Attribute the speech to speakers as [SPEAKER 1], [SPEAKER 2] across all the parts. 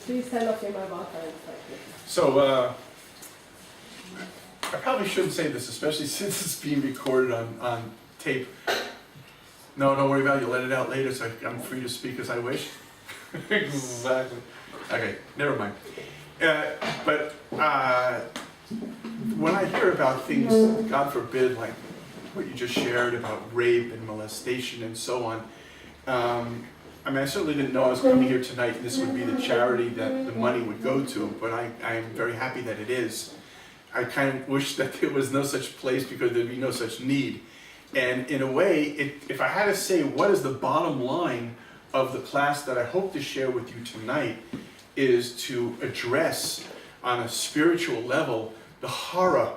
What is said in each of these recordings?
[SPEAKER 1] Please stand up in my Wi-Fi and stuff.
[SPEAKER 2] So, I probably shouldn't say this, especially since it's being recorded on tape. No, don't worry about it, you'll let it out later, so I'm free to speak as I wish. Exactly. Okay, never mind. But when I hear about things, God forbid, like what you just shared about rape and molestation and so on, I mean, I certainly didn't know I was coming here tonight and this would be the charity that the money would go to, but I am very happy that it is. I kind of wish that there was no such place because there'd be no such need. And in a way, if I had to say what is the bottom line of the class that I hope to share with you tonight, is to address on a spiritual level the horror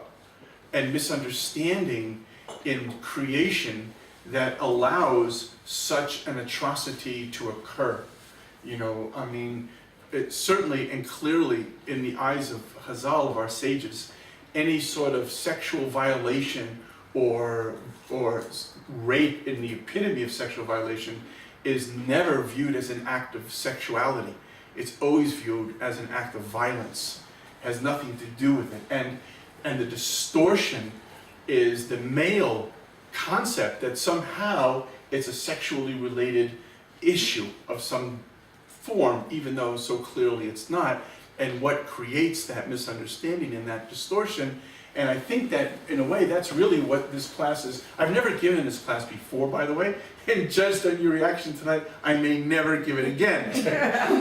[SPEAKER 2] and misunderstanding in creation that allows such an atrocity to occur. You know, I mean, it certainly and clearly in the eyes of Chazal, of our sages, any sort of sexual violation or rape in the epitome of sexual violation is never viewed as an act of sexuality. It's always viewed as an act of violence. It has nothing to do with it. And the distortion is the male concept that somehow it's a sexually related issue of some form, even though so clearly it's not. And what creates that misunderstanding and that distortion. And I think that, in a way, that's really what this class is. I've never given this class before, by the way, and judged on your reaction tonight, I may never give it again.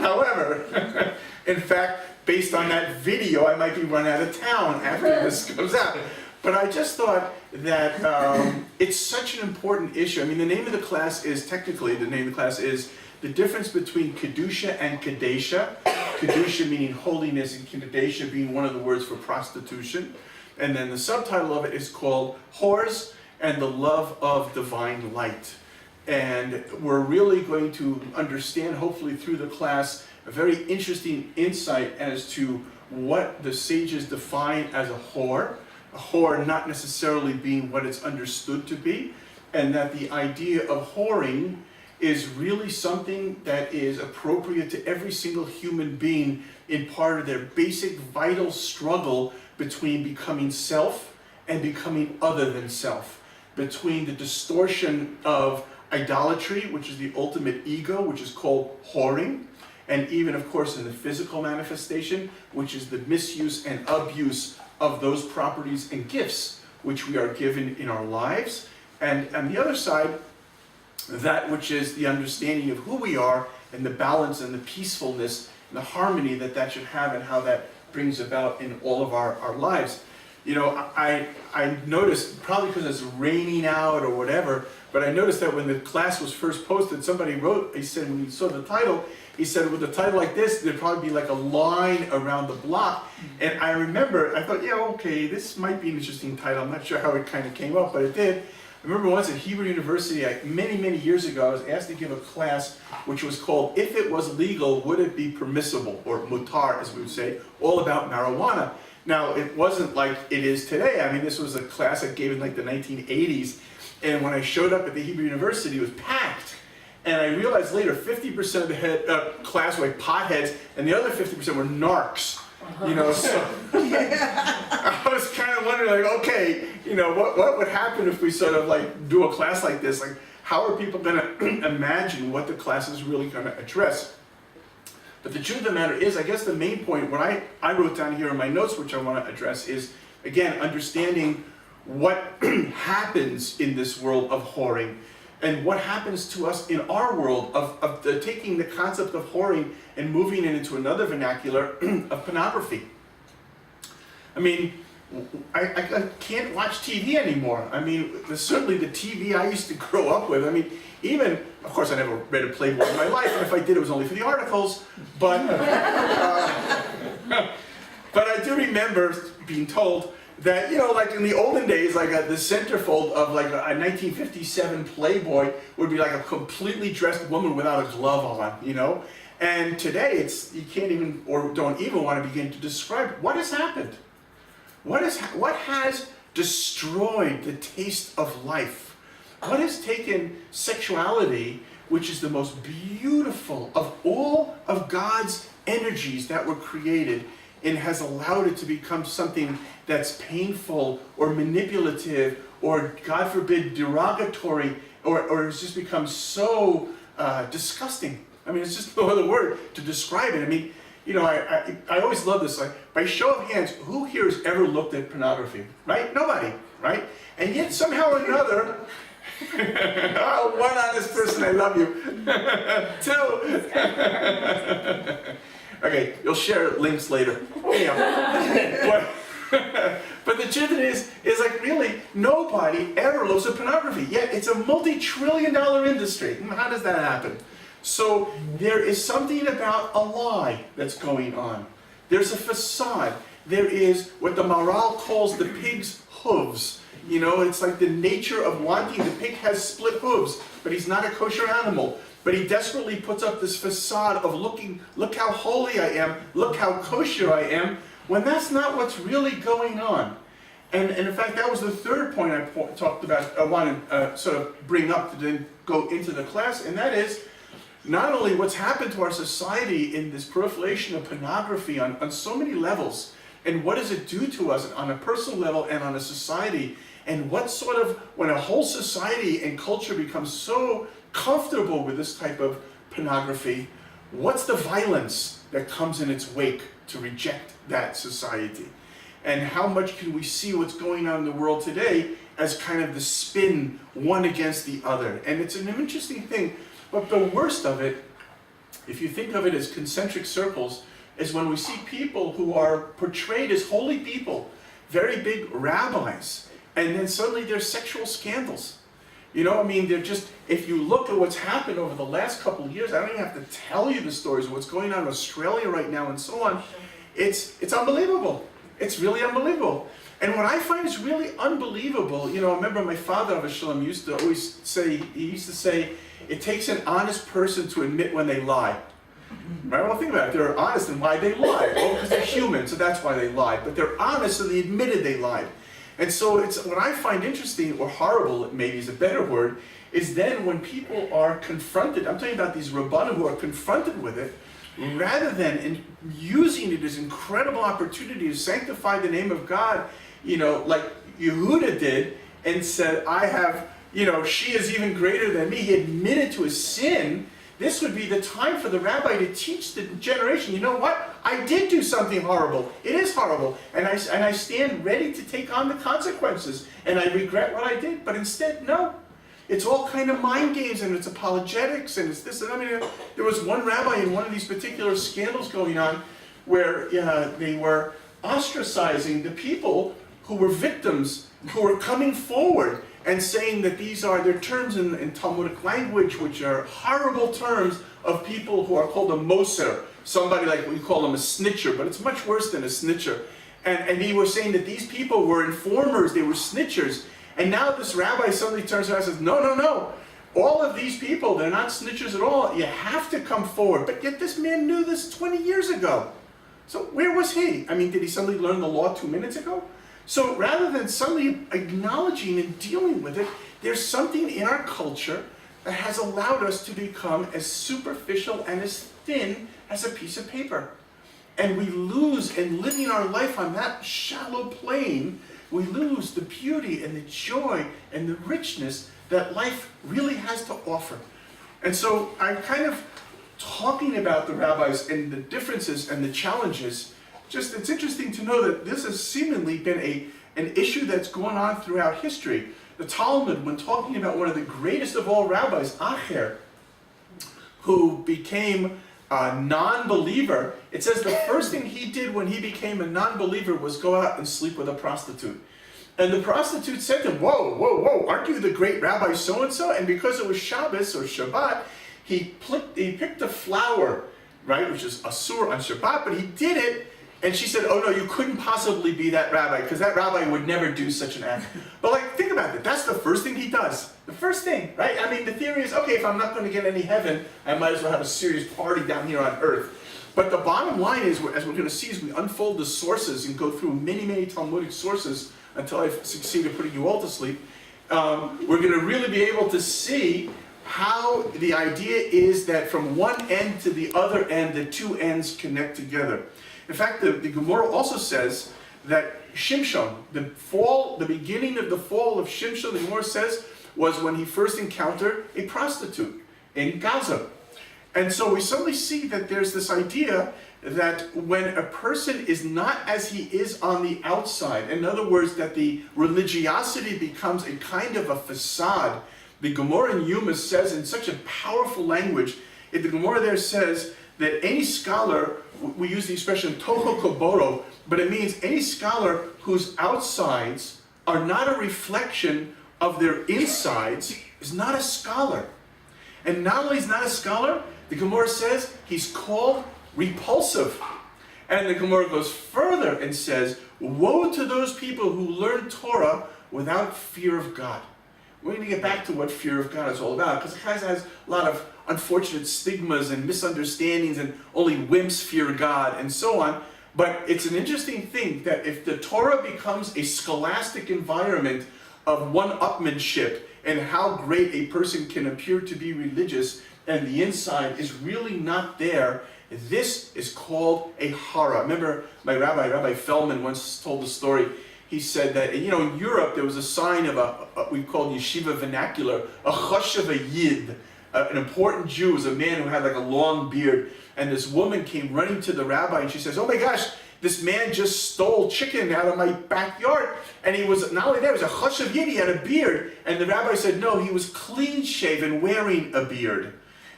[SPEAKER 2] However, in fact, based on that video, I might be run out of town after this comes out. But I just thought that it's such an important issue. I mean, the name of the class is, technically, the name of the class is the difference between Kedusha and Kadesha. Kedusha meaning holiness, and Kadesha being one of the words for prostitution. And then the subtitle of it is called Whores and the Love of Divine Light. And we're really going to understand, hopefully through the class, a very interesting insight as to what the sages define as a whore not necessarily being what it's understood to be, and that the idea of whoring is really something that is appropriate to every single human being in part of their basic vital struggle between becoming self and becoming other than self, between the distortion of idolatry, which is the ultimate ego, which is called whoring, and even, of course, in the physical manifestation, which is the misuse and abuse of those properties and gifts which we are given in our lives. And on the other side, that which is the understanding of who we are and the balance and the peacefulness and the harmony that that should have and how that brings about in all of our lives. You know, I noticed, probably because it's raining out or whatever, but I noticed that when the class was first posted, somebody wrote, he said, when he saw the title, he said, with a title like this, there'd probably be like a line around the block. And I remember, I thought, yeah, okay, this might be an interesting title. I'm not sure how it kind of came up, but it did. I remember once at Hebrew University, many, many years ago, I was asked to give a class which was called, If It Was Legal, Would It Be Permissible? Or mutar, as we would say, all about marijuana. Now, it wasn't like it is today. I mean, this was a class I gave in like the 1980s. And when I showed up at the Hebrew University, it was packed. And I realized later, 50% of the class were like potheads, and the other 50% were narcs. You know, so I was kind of wondering, like, okay, you know, what would happen if we sort of like do a class like this? Like, how are people going to imagine what the class is really going to address? But the truth of the matter is, I guess the main point, what I wrote down here in my notes, which I want to address, is, again, understanding what happens in this world of whoring, and what happens to us in our world of taking the concept of whoring and moving it into another vernacular of pornography. I mean, I can't watch TV anymore. I mean, certainly the TV I used to grow up with, I mean, even, of course I never read a Playboy in my life, and if I did it was only for the articles, but, but I do remember being told that, you know, like in the olden days, like the centerfold of like a 1957 Playboy would be like a completely dressed woman without a glove on, you know? And today it's, you can't even, or don't even want to begin to describe what has happened. What has destroyed the taste of life? What has taken sexuality, which is the most beautiful of all of God's energies that were created, and has allowed it to become something that's painful or manipulative or, God forbid, derogatory, or has just become so disgusting. I mean, it's just no other word to describe it. I mean, you know, I always love this. Like, by show of hands, who here has ever looked at pornography? Right? Nobody, right? And yet somehow or another, oh, one honest person, I love you. Two. Okay, you'll share links later. Anyhow, but the truth is like, really, nobody ever looks at pornography. Yet it's a multi-trillion-dollar industry. How does that happen? So there is something about a lie that's going on. There's a facade. There is what the Maral calls the pig's hooves. You know, it's like the nature of wanting. The pig has split hooves, but he's not a kosher animal. But he desperately puts up this facade of look how holy I am, look how kosher I am, when that's not what's really going on. And in fact, that was the third point I talked about, I want to sort of bring up to then go into the class, and that is not only what's happened to our society in this proliferation of pornography on so many levels, and what does it do to us on a personal level and on a society, and what sort of, when a whole society and culture becomes so comfortable with this type of pornography, what's the violence that comes in its wake to reject that society? And how much can we see what's going on in the world today as kind of the spin one against the other? And it's an interesting thing, but the worst of it, if you think of it as concentric circles, is when we see people who are portrayed as holy people, very big rabbis, and then suddenly there's sexual scandals. You know, I mean, they're just, if you look at what's happened over the last couple of years, I don't even have to tell you the stories of what's going on in Australia right now and so on. It's unbelievable. It's really unbelievable. And what I find is really unbelievable, you know, I remember my father, Avos Shalom, used to always say, it takes an honest person to admit when they lie. Right? Well, think about it. They're honest and why they lie. Well, because they're human, so that's why they lied. But they're honest, so they admitted they lied. And so it's what I find interesting, or horrible, maybe is a better word, is then when people are confronted, I'm talking about these rabbanim who are confronted with it, rather than using it as an incredible opportunity to sanctify the name of God, you know, like Yehuda did, and said, I have, you know, she is even greater than me. He admitted to his sin. This would be the time for the rabbi to teach the generation, you know what? I did do something horrible. It is horrible. And I stand ready to take on the consequences. And I regret what I did. But instead, no. It's all kind of mind games, and it's apologetics, and it's this. And I mean, there was one rabbi in one of these particular scandals going on where they were ostracizing the people who were victims, who were coming forward and saying that these are their terms in Talmudic language, which are horrible terms of people who are called a moser, somebody like we call them a snitcher, but it's much worse than a snitcher. And he was saying that these people were informers, they were snitchers. And now this rabbi suddenly turns around and says, no, no, no. All of these people, they're not snitchers at all. You have to come forward. But yet this man knew this 20 years ago. So where was he? I mean, did he suddenly learn the law 2 minutes ago? So rather than suddenly acknowledging and dealing with it, there's something in our culture that has allowed us to become as superficial and as thin as a piece of paper. And we lose, in living our life on that shallow plane, we lose the beauty and the joy and the richness that life really has to offer. And so I'm kind of talking about the rabbis and the differences and the challenges. Just, it's interesting to know that this has seemingly been an issue that's gone on throughout history. The Talmud, when talking about one of the greatest of all rabbis, Acher, who became a non-believer, it says the first thing he did when he became a non-believer was go out and sleep with a prostitute. And the prostitute said to him, whoa, whoa, whoa, aren't you the great rabbi so-and-so? And because it was Shabbos or Shabbat, he picked a flower, right, which is asur on Shabbat, but he did it. And she said, oh no, you couldn't possibly be that rabbi, because that rabbi would never do such an act. But like, think about it, that's the first thing he does. The first thing, right? I mean, the theory is, okay, if I'm not going to get any heaven, I might as well have a serious party down here on earth. But the bottom line is, as we're going to see as we unfold the sources and go through many, many Talmudic sources until I succeed in putting you all to sleep, we're going to really be able to see how the idea is that from one end to the other end, the two ends connect together. In fact, the Gemara also says that Shimshon, the beginning of the fall of Shimshon, the Gemara says, was when he first encountered a prostitute in Gaza. And so we suddenly see that there's this idea that when a person is not as he is on the outside, in other words, that the religiosity becomes a kind of a facade. The Gemara in Yuma says in such a powerful language, the Gemara there says that any scholar, we use the expression toho koboro, but it means any scholar whose outsides are not a reflection of their insides is not a scholar. And not only is not a scholar, the Gemara says he's called repulsive. And the Gemara goes further and says, woe to those people who learn Torah without fear of God. We're going to get back to what fear of God is all about, because it has a lot of unfortunate stigmas and misunderstandings, and only wimps fear God and so on. But it's an interesting thing that if the Torah becomes a scholastic environment of one-upmanship and how great a person can appear to be religious and the inside is really not there, this is called a hara. Remember my Rabbi Feldman once told the story. He said that, in Europe there was a sign of we called yeshiva vernacular, a chashav yid, an important Jew, was a man who had like a long beard, and this woman came running to the rabbi and she says, oh my gosh, this man just stole chicken out of my backyard. And he was, not only that, he was a chashav yid, he had a beard. And the rabbi said, no, he was clean shaven, wearing a beard.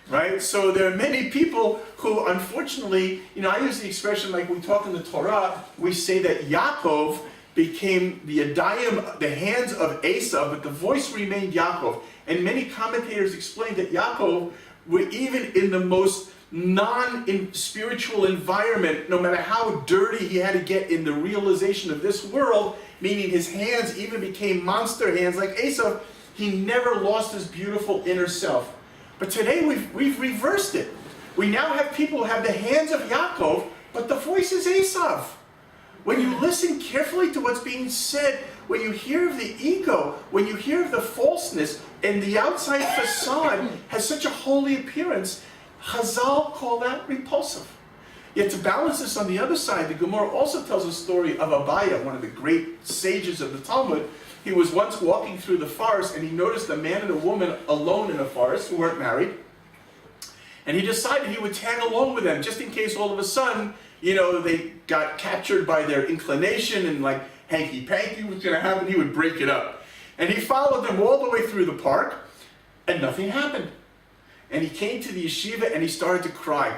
[SPEAKER 2] Right? So there are many people who, unfortunately, I use the expression like we talk in the Torah, we say that Yaakov became the Yadayim, the hands of Esav, but the voice remained Yaakov. And many commentators explain that Yaakov, even in the most non-spiritual environment, no matter how dirty he had to get in the realization of this world, meaning his hands even became monster hands like Esav, he never lost his beautiful inner self. But today we've reversed it. We now have people who have the hands of Yaakov, but the voice is Esav. When you listen carefully to what's being said, when you hear of the ego, when you hear of the falseness, and the outside facade has such a holy appearance, Chazal call that repulsive. Yet to balance this on the other side, the Gemara also tells a story of Abaya, one of the great sages of the Talmud. He was once walking through the forest and he noticed a man and a woman alone in a forest who weren't married. And he decided he would tag along with them just in case all of a sudden, they got captured by their inclination and like hanky-panky was going to happen, he would break it up. And he followed them all the way through the park and nothing happened. And he came to the yeshiva and he started to cry.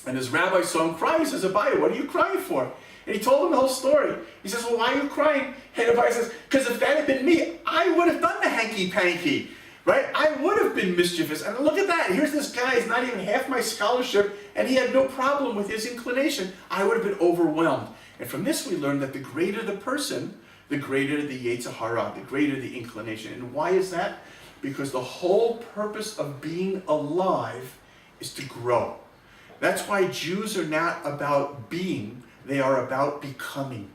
[SPEAKER 2] And his rabbi saw him crying. He says, Abaya, what are you crying for? And he told him the whole story. He says, well, why are you crying? And Abaya says, because if that had been me, I would have done the hanky-panky, right? I would have been mischievous. And look at that. Here's this guy, he's not even half my scholarship, and he had no problem with his inclination. I would have been overwhelmed. And from this we learn that the greater the person, the greater the Yetzer Hara, the greater the inclination. And why is that? Because the whole purpose of being alive is to grow. That's why Jews are not about being, they are about becoming.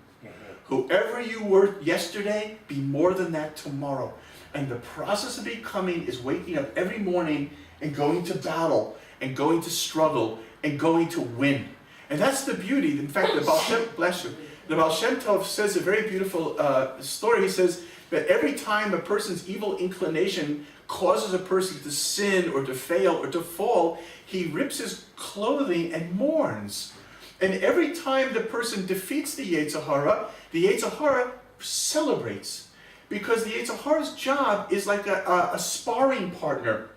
[SPEAKER 2] Whoever you were yesterday, be more than that tomorrow. And the process of becoming is waking up every morning and going to battle, and going to struggle, and going to win. And that's the beauty. In fact, the Baal Shem, bless you, the Baal Shem Tov says a very beautiful story. He says that every time a person's evil inclination causes a person to sin or to fail or to fall, he rips his clothing and mourns. And every time the person defeats the Yetzer Hara celebrates. Because the Yetzer Hara's job is like a sparring partner.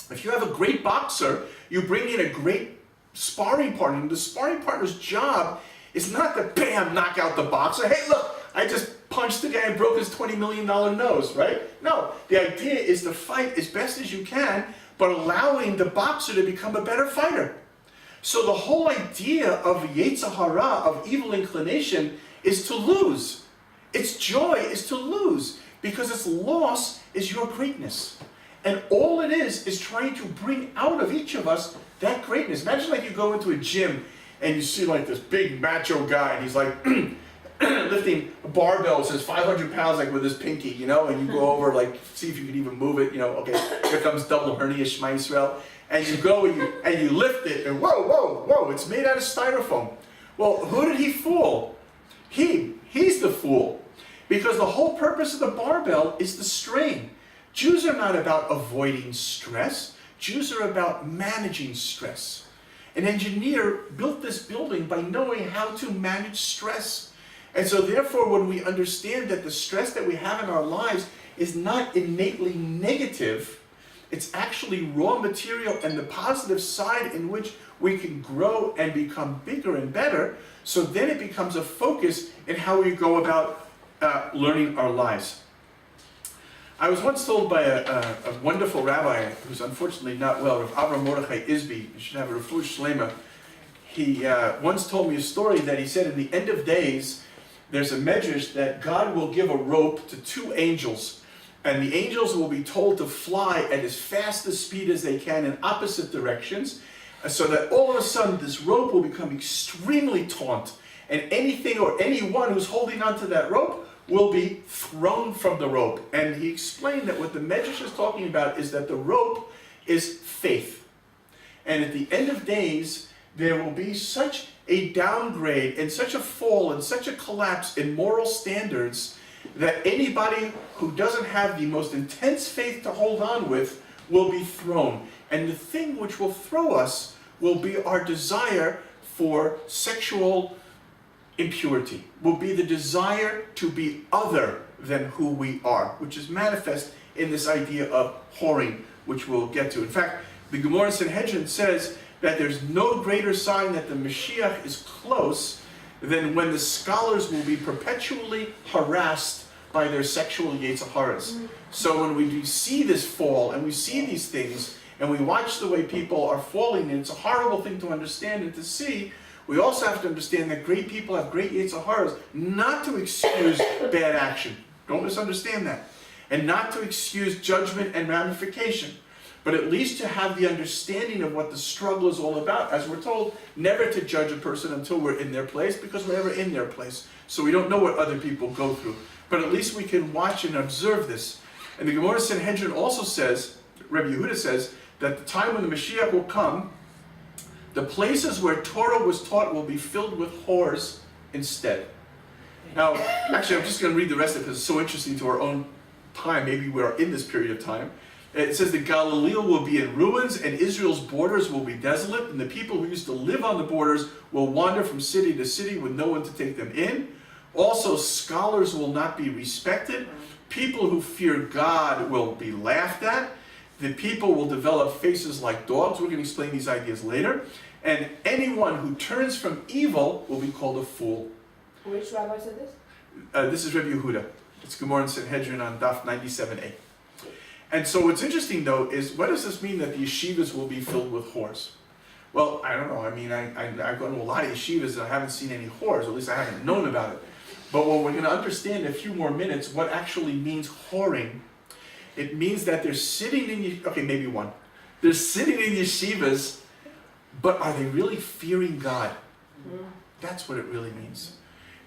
[SPEAKER 2] If you have a great boxer, you bring in a great sparring partner. And the sparring partner's job is not to bam, knock out the boxer. Hey, look, I just punched the guy and broke his $20 million nose, right? No, the idea is to fight as best as you can, but allowing the boxer to become a better fighter. So the whole idea of Yetzer Hara, of evil inclination, is to lose. Its joy is to lose, because its loss is your greatness. And all it is trying to bring out of each of us that greatness. Imagine like you go into a gym and you see like this big macho guy and he's like, lifting a barbell, says 500 pounds, like with his pinky, you know, and you go over, like, see if you can even move it, you know, okay, here comes double hernia, Shema Yisrael, and you go and you lift it, and whoa, whoa, whoa, it's made out of styrofoam. Well, who did he fool? He's the fool. Because the whole purpose of the barbell is the strain. Jews are not about avoiding stress. Jews are about managing stress. An engineer built this building by knowing how to manage stress. And so therefore, when we understand that the stress that we have in our lives is not innately negative, it's actually raw material and the positive side in which we can grow and become bigger and better, so then it becomes a focus in how we go about learning our lives. I was once told by a wonderful rabbi who's unfortunately not well, Rav Avram Mordechai Isby, you should have a refuah shlema. He once told me a story that he said in the end of days, there's a medrash that God will give a rope to two angels, and the angels will be told to fly at as fast a speed as they can in opposite directions, so that all of a sudden this rope will become extremely taut, and anything or anyone who's holding onto that rope will be thrown from the rope. And he explained that what the Medrash is talking about is that the rope is faith. And at the end of days, there will be such a downgrade and such a fall and such a collapse in moral standards that anybody who doesn't have the most intense faith to hold on with will be thrown. And the thing which will throw us will be our desire for sexual impurity, will be the desire to be other than who we are, which is manifest in this idea of whoring, which we'll get to. In fact, the Gemara in Sanhedrin says that there's no greater sign that the Mashiach is close than when the scholars will be perpetually harassed by their sexual Yetzer. So when we do see this fall, and we see these things, and we watch the way people are falling, and it's a horrible thing to understand and to see, we also have to understand that great people have great Yetzer, not to excuse bad action. Don't misunderstand that. And not to excuse judgment and ramification, but at least to have the understanding of what the struggle is all about. As we're told, never to judge a person until we're in their place, because we're never in their place. So we don't know what other people go through. But at least we can watch and observe this. And the Gemara Sanhedrin also says, Rabbi Yehuda says, that the time when the Mashiach will come, the places where Torah was taught will be filled with whores instead. Now, actually, I'm just going to read the rest of it because it's so interesting to our own time. Maybe we are in this period of time. It says that Galilee will be in ruins and Israel's borders will be desolate, and the people who used to live on the borders will wander from city to city with no one to take them in. Also, scholars will not be respected. People who fear God will be laughed at. The people will develop faces like dogs. We're going to explain these ideas later. And anyone who turns from evil will be called a fool.
[SPEAKER 1] Which rabbi said this?
[SPEAKER 2] This is Rabbi Yehuda. It's Gemara in Sanhedrin on Daf 97a. And so what's interesting, though, is what does this mean that the yeshivas will be filled with whores? Well, I don't know. I mean, I've gone to a lot of yeshivas and I haven't seen any whores. At least I haven't known about it. But what we're going to understand in a few more minutes what actually means whoring. It means that they're sitting in, okay, maybe one. They're sitting in yeshivas, but are they really fearing God? That's what it really means.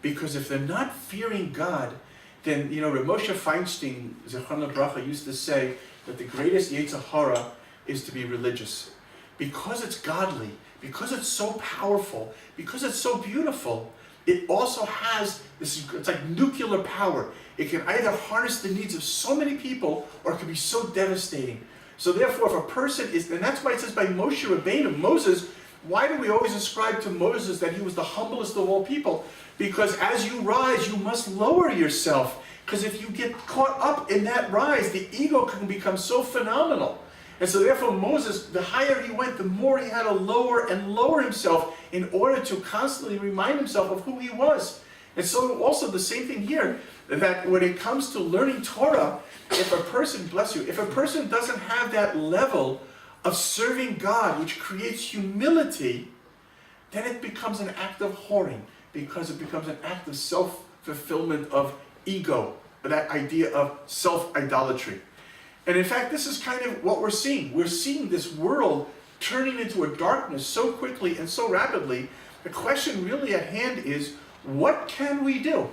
[SPEAKER 2] Because if they're not fearing God, then, you know, Rav Moshe Feinstein, Zechron Bracha, used to say that the greatest Yetzer Hara is to be religious. Because it's godly, because it's so powerful, because it's so beautiful, it also has this, it's like nuclear power. It can either harness the needs of so many people, or it can be so devastating. So therefore, if a person is, and that's why it says by Moshe Rabbeinu, Moses, why do we always ascribe to Moses that he was the humblest of all people? Because as you rise, you must lower yourself. Because if you get caught up in that rise, the ego can become so phenomenal. And so therefore Moses, the higher he went, the more he had to lower and lower himself in order to constantly remind himself of who he was. And so also the same thing here, that when it comes to learning Torah, if a person, bless you, if a person doesn't have that level of serving God, which creates humility, then it becomes an act of whoring, because it becomes an act of self-fulfillment of ego, that idea of self-idolatry. And in fact, this is kind of what we're seeing. We're seeing this world turning into a darkness so quickly and so rapidly. The question really at hand is, what can we do?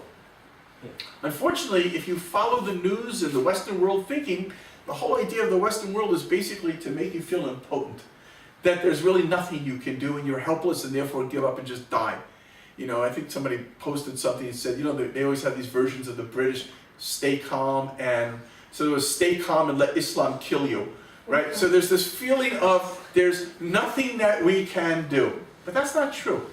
[SPEAKER 2] Unfortunately, if you follow the news and the Western world thinking, the whole idea of the Western world is basically to make you feel impotent. That there's really nothing you can do and you're helpless and therefore give up and just die. You know, I think somebody posted something and said, you know, they always have these versions of the British, stay calm, and so there was stay calm and let Islam kill you, right? So there's this feeling of there's nothing that we can do. But that's not true.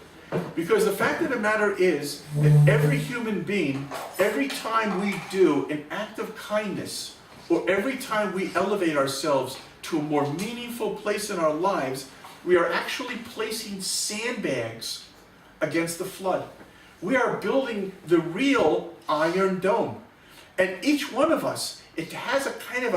[SPEAKER 2] Because the fact of the matter is that every human being, every time we do an act of kindness, or every time we elevate ourselves to a more meaningful place in our lives, we are actually placing sandbags against the flood. We are building the real Iron Dome. And each one of us, it has a kind of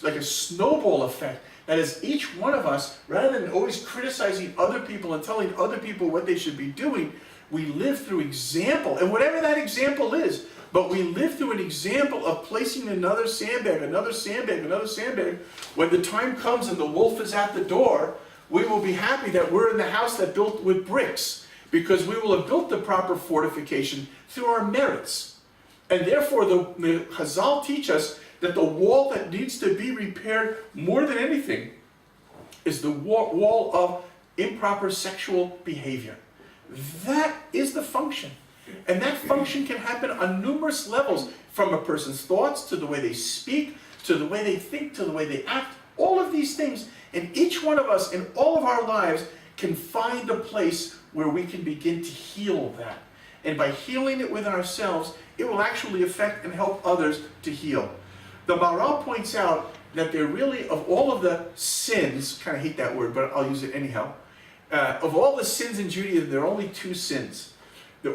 [SPEAKER 2] like a snowball effect. That is, each one of us, rather than always criticizing other people and telling other people what they should be doing, we live through example, and whatever that example is, but we live through an example of placing another sandbag, another sandbag, another sandbag. When the time comes and the wolf is at the door, we will be happy that we're in the house that built with bricks, because we will have built the proper fortification through our merits. And therefore, the Chazal teach us that the wall that needs to be repaired more than anything is the wall of improper sexual behavior. That is the function. And that function can happen on numerous levels, from a person's thoughts to the way they speak, to the way they think, to the way they act. All of these things, and each one of us in all of our lives can find a place where we can begin to heal that. And by healing it within ourselves, it will actually affect and help others to heal. The Maharal points out that there really, of all of the sins, kind of hate that word, but I'll use it anyhow, of all the sins in Judaism, there are only two sins.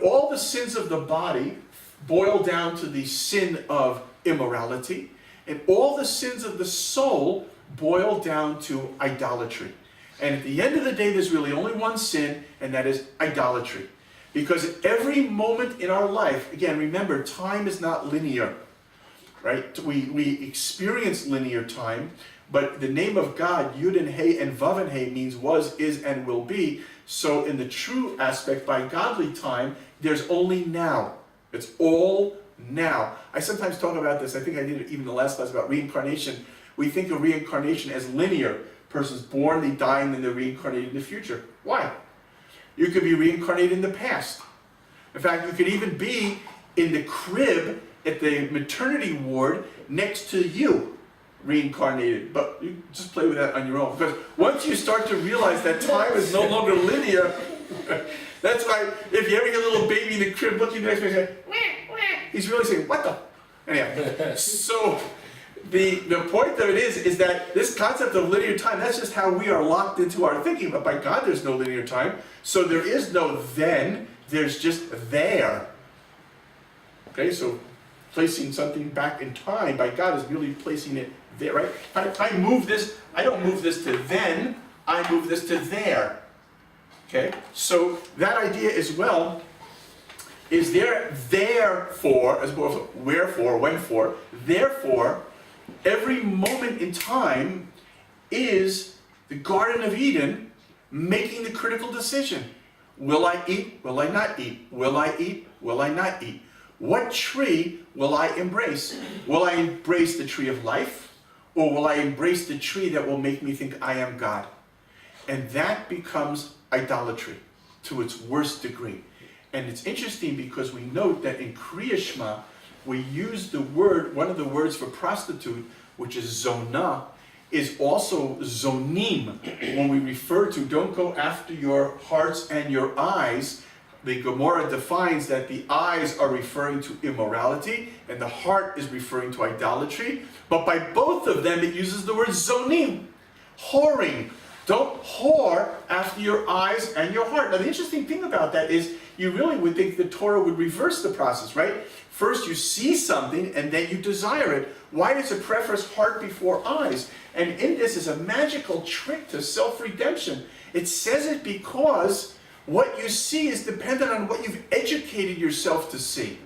[SPEAKER 2] All the sins of the body boil down to the sin of immorality, and all the sins of the soul boil down to idolatry. And at the end of the day, there's really only one sin, and that is idolatry. Because at every moment in our life, again, remember, time is not linear. Right? We experience linear time, but the name of God, Yud and Hey and Vav and Hey, means was, is, and will be. So in the true aspect, by godly time, there's only now. It's all now. I sometimes talk about this, I think I did it even in the last class, about reincarnation. We think of reincarnation as linear. Person's born, they die, and then they're reincarnated in the future. Why? You could be reincarnated in the past. In fact, you could even be in the crib at the maternity ward next to you, reincarnated. But you just play with that on your own. Because once you start to realize that time is no longer linear, that's why if you ever get a little baby in the crib looking next to you and say, wah, wah, he's really saying, what the? Anyhow, so the point of it is that this concept of linear time, that's just how we are locked into our thinking. But by God, there's no linear time. So there is no then, there's just there. Okay, so placing something back in time by God is merely placing it there, right? If I move this, I don't move this to then, I move this to there. Okay, so that idea as well is therefore, as well as wherefore, when for, therefore, every moment in time is the Garden of Eden making the critical decision. Will I eat? Will I not eat? Will I eat? Will I not eat? What tree will I embrace? Will I embrace the tree of life? Or will I embrace the tree that will make me think I am God? And that becomes idolatry to its worst degree. And it's interesting because we note that in Kriya Shema, we use the word, one of the words for prostitute, which is zonah, is also zonim. When we refer to don't go after your hearts and your eyes, the Gemara defines that the eyes are referring to immorality and the heart is referring to idolatry. But by both of them, it uses the word zonim, whoring. Don't whore after your eyes and your heart. Now the interesting thing about that is you really would think the Torah would reverse the process, right? First you see something and then you desire it. Why does it preface heart before eyes? And in this is a magical trick to self-redemption. It says it because what you see is dependent on what you've educated yourself to see.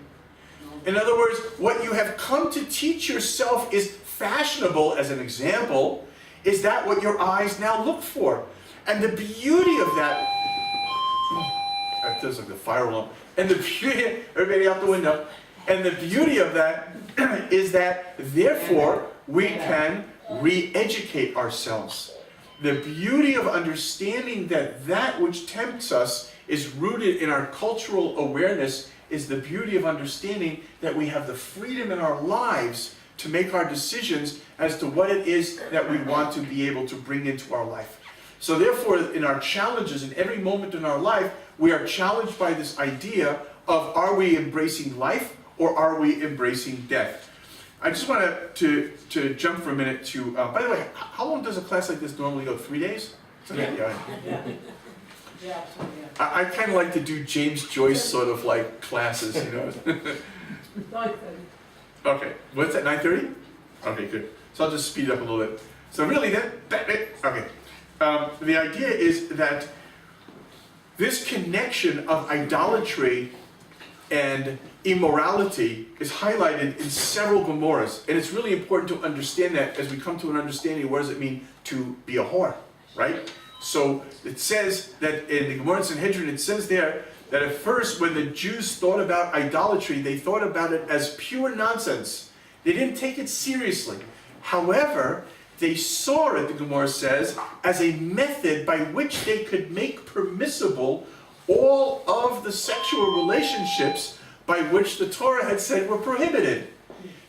[SPEAKER 2] In other words, what you have come to teach yourself is fashionable, as an example, is that what your eyes now look for. And the beauty of that, altars, like the fire alarm. And the beauty, everybody out the window. And the beauty of that is that, therefore, we can re-educate ourselves. The beauty of understanding that that which tempts us is rooted in our cultural awareness is the beauty of understanding that we have the freedom in our lives to make our decisions as to what it is that we want to be able to bring into our life. So therefore, in our challenges, in every moment in our life, we are challenged by this idea of, are we embracing life or are we embracing death? I just want to jump for a minute to, by the way, how long does a class like this normally go? 3 days?
[SPEAKER 1] Yeah.
[SPEAKER 2] I kind of like to do James Joyce sort of like classes, you know.
[SPEAKER 1] 9:30.
[SPEAKER 2] Okay, what's that, 9:30? Okay, good. So I'll just speed up a little bit. So really, okay. The idea is that this connection of idolatry and immorality is highlighted in several Gemaras. And it's really important to understand that as we come to an understanding of what does it mean to be a whore, right? So it says that in the Gemara in Sanhedrin, it says there that at first when the Jews thought about idolatry, they thought about it as pure nonsense. They didn't take it seriously. However, they saw it, the Gemara says, as a method by which they could make permissible all of the sexual relationships by which the Torah had said were prohibited.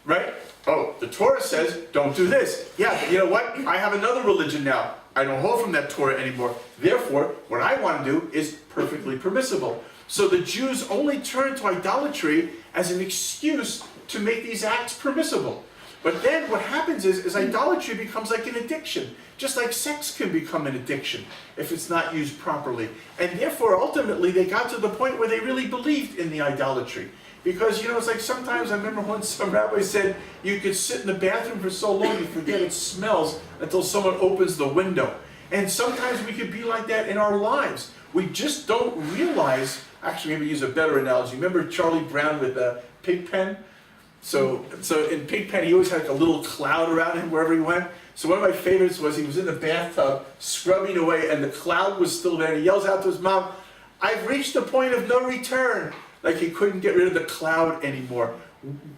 [SPEAKER 2] Right? Oh, the Torah says, don't do this. Yeah, but you know what? I have another religion now. I don't hold from that Torah anymore. Therefore, what I want to do is perfectly permissible. So the Jews only turned to idolatry as an excuse to make these acts permissible. But then what happens is idolatry becomes like an addiction. Just like sex can become an addiction if it's not used properly. And therefore, ultimately, they got to the point where they really believed in the idolatry. Because, you know, it's like sometimes, I remember once some rabbi said, you could sit in the bathroom for so long you forget it smells until someone opens the window. And sometimes we could be like that in our lives. We just don't realize, actually maybe use a better analogy. Remember Charlie Brown with the pig pen? So in Pigpen, he always had like a little cloud around him wherever he went. So one of my favorites was he was in the bathtub scrubbing away and the cloud was still there. And he yells out to his mom, I've reached the point of no return. Like he couldn't get rid of the cloud anymore.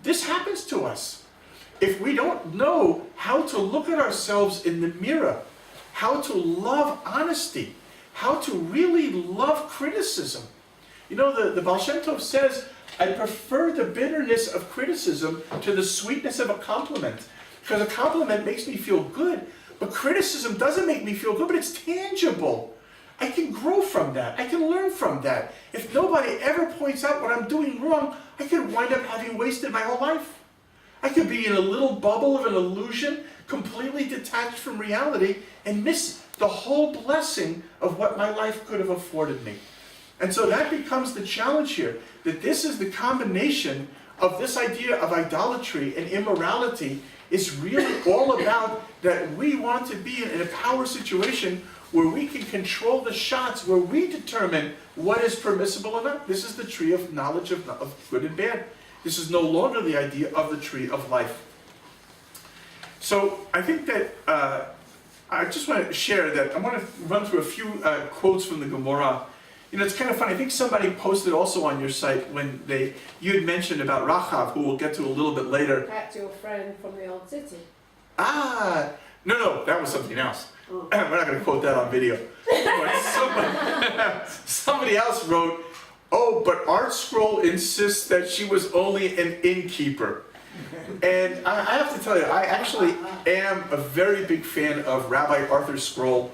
[SPEAKER 2] This happens to us. If we don't know how to look at ourselves in the mirror, how to love honesty, how to really love criticism. You know, the Baal Shem Tov says, I prefer the bitterness of criticism to the sweetness of a compliment. Because a compliment makes me feel good, but criticism doesn't make me feel good, but it's tangible. I can grow from that. I can learn from that. If nobody ever points out what I'm doing wrong, I could wind up having wasted my whole life. I could be in a little bubble of an illusion, completely detached from reality, and miss the whole blessing of what my life could have afforded me. And so that becomes the challenge here, that this is the combination of this idea of idolatry and immorality is really all about that we want to be in a power situation where we can control the shots, where we determine what is permissible or not. This is the tree of knowledge of good and bad. This is no longer the idea of the tree of life. So I think that I just want to share that I want to run through a few quotes from the Gemara. You know, it's kind of funny. I think somebody posted also on your site when you had mentioned about Rachav, who we'll get to a little bit later.
[SPEAKER 1] That's your friend from the old city.
[SPEAKER 2] Ah, no, that was something else.
[SPEAKER 1] Oh.
[SPEAKER 2] We're not going to quote that on video. Somebody else wrote, oh, but Art Scroll insists that she was only an innkeeper. And I have to tell you, I actually am a very big fan of Rabbi Arthur Scroll.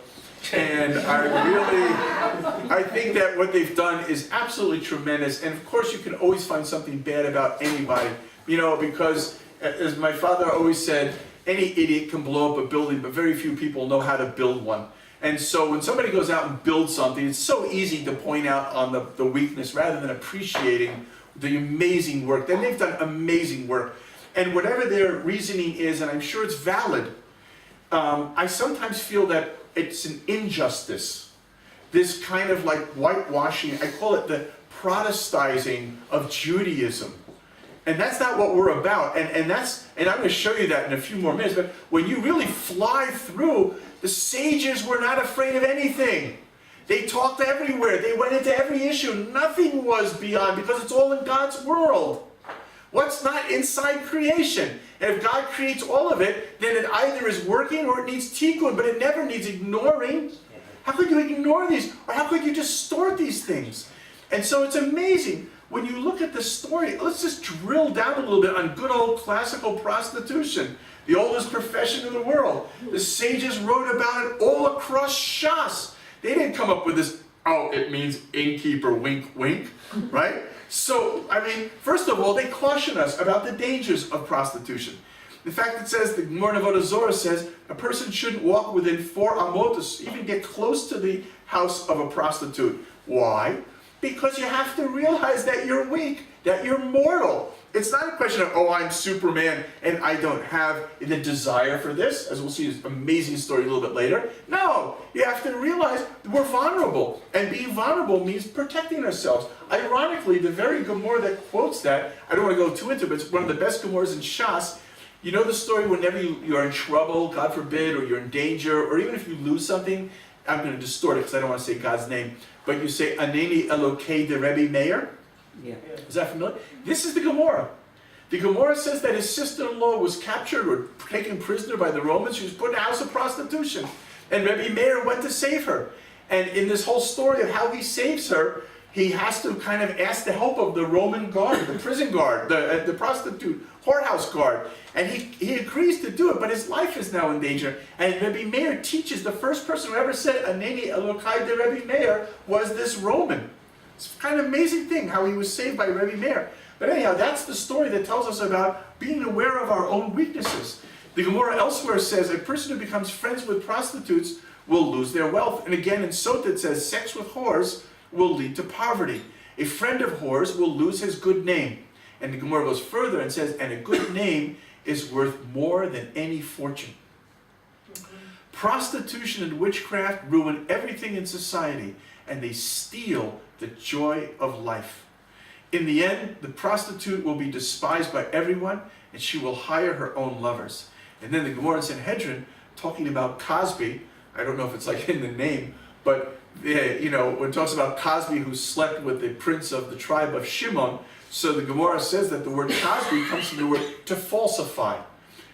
[SPEAKER 2] And I think that what they've done is absolutely tremendous. And of course, you can always find something bad about anybody, you know, because as my father always said, any idiot can blow up a building, but very few people know how to build one. And so when somebody goes out and builds something, it's so easy to point out on the weakness rather than appreciating the amazing work. Then they've done amazing work. And whatever their reasoning is, and I'm sure it's valid, I sometimes feel that it's an injustice. This kind of like whitewashing, I call it the Protestantizing of Judaism. And that's not what we're about. And I'm going to show you that in a few more minutes. But when you really fly through, the sages were not afraid of anything. They talked everywhere. They went into every issue. Nothing was beyond, because it's all in God's world. What's not inside creation? And if God creates all of it, then it either is working or it needs tikkun, but it never needs ignoring. How could you ignore these? Or how could you distort these things? And so it's amazing. When you look at the story, let's just drill down a little bit on good old classical prostitution, the oldest profession in the world. The sages wrote about it all across Shas. They didn't come up with this, oh, it means innkeeper, wink, wink, right? So, I mean, first of all, they caution us about the dangers of prostitution. In fact, it says, the Gemara Avodah Zorah says, a person shouldn't walk within 4 amotos, even get close to the house of a prostitute. Why? Because you have to realize that you're weak, that you're mortal. It's not a question of, oh, I'm Superman and I don't have the desire for this, as we'll see this amazing story a little bit later. No, you have to realize we're vulnerable, and being vulnerable means protecting ourselves. Ironically, the very Gemara that quotes that, I don't want to go too into it, but it's one of the best Gemaras in Shas. You know the story whenever you're in trouble, God forbid, or you're in danger, or even if you lose something, I'm going to distort it because I don't want to say God's name, but you say, Aneni Elokei de Rebbe Meir.
[SPEAKER 3] Yeah.
[SPEAKER 2] Is that familiar? This is the Gemara. The Gemara says that his sister-in-law was captured or taken prisoner by the Romans. She was put in a house of prostitution. And Rebbe Meir went to save her. And in this whole story of how he saves her, he has to kind of ask the help of the Roman guard, the prison guard, the prostitute, whorehouse guard. And he agrees to do it, but his life is now in danger. And Rebbe Meir teaches, the first person who ever said, Aneni Elokai de Rebbe Meir, was this Roman. It's kind of amazing thing how he was saved by Rebbe Meir. But anyhow, that's the story that tells us about being aware of our own weaknesses. The Gemara elsewhere says a person who becomes friends with prostitutes will lose their wealth. And again in Sota it says sex with whores will lead to poverty. A friend of whores will lose his good name. And the Gemara goes further and says, and a good name is worth more than any fortune. Prostitution and witchcraft ruin everything in society, and they steal the joy of life. In the end, the prostitute will be despised by everyone, and she will hire her own lovers. And then the Gemara in Sanhedrin, talking about Cosby, I don't know if it's like in the name, but you know, when it talks about Cosby who slept with the prince of the tribe of Shimon, so the Gemara says that the word Cosby comes from the word to falsify.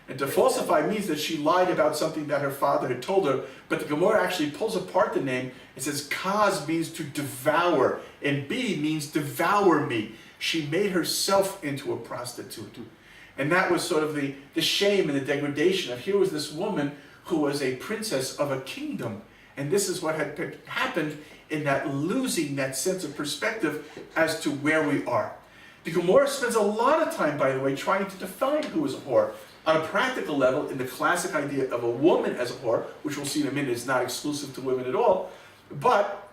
[SPEAKER 2] And to falsify means that she lied about something that her father had told her, but the Gemara actually pulls apart the name. It says Kaz means to devour, and B means devour me. She made herself into a prostitute. And that was sort of the shame and the degradation of, here was this woman who was a princess of a kingdom. And this is what had happened in that losing that sense of perspective as to where we are. The Gemara spends a lot of time, by the way, trying to define who is a whore. On a practical level, in the classic idea of a woman as a whore, which we'll see in a minute is not exclusive to women at all, but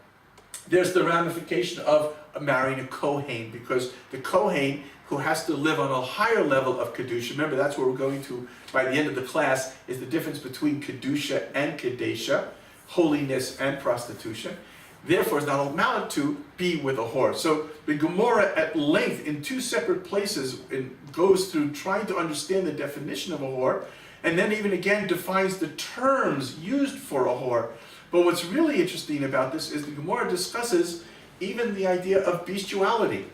[SPEAKER 2] there's the ramification of marrying a Kohen, because the Kohen, who has to live on a higher level of Kedusha, remember that's where we're going to by the end of the class, is the difference between Kedusha and Kadesha, holiness and prostitution. Therefore, is not allowed to be with a whore. So the Gemara at length in 2 separate places goes through trying to understand the definition of a whore, and then even again defines the terms used for a whore. But what's really interesting about this is the Gemara discusses even the idea of bestiality.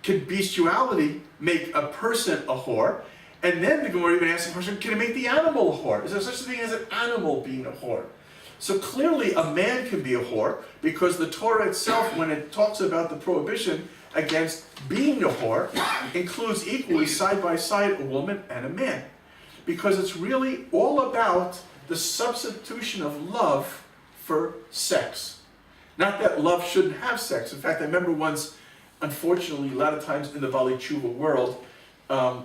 [SPEAKER 2] Can bestiality make a person a whore? And then the Gemara even asks the question, can it make the animal a whore? Is there such a thing as an animal being a whore? So clearly a man can be a whore, because the Torah itself, when it talks about the prohibition against being a whore, includes equally side by side a woman and a man. Because it's really all about the substitution of love for sex. Not that love shouldn't have sex. In fact, I remember once, unfortunately, a lot of times in the Bali Tshuva world,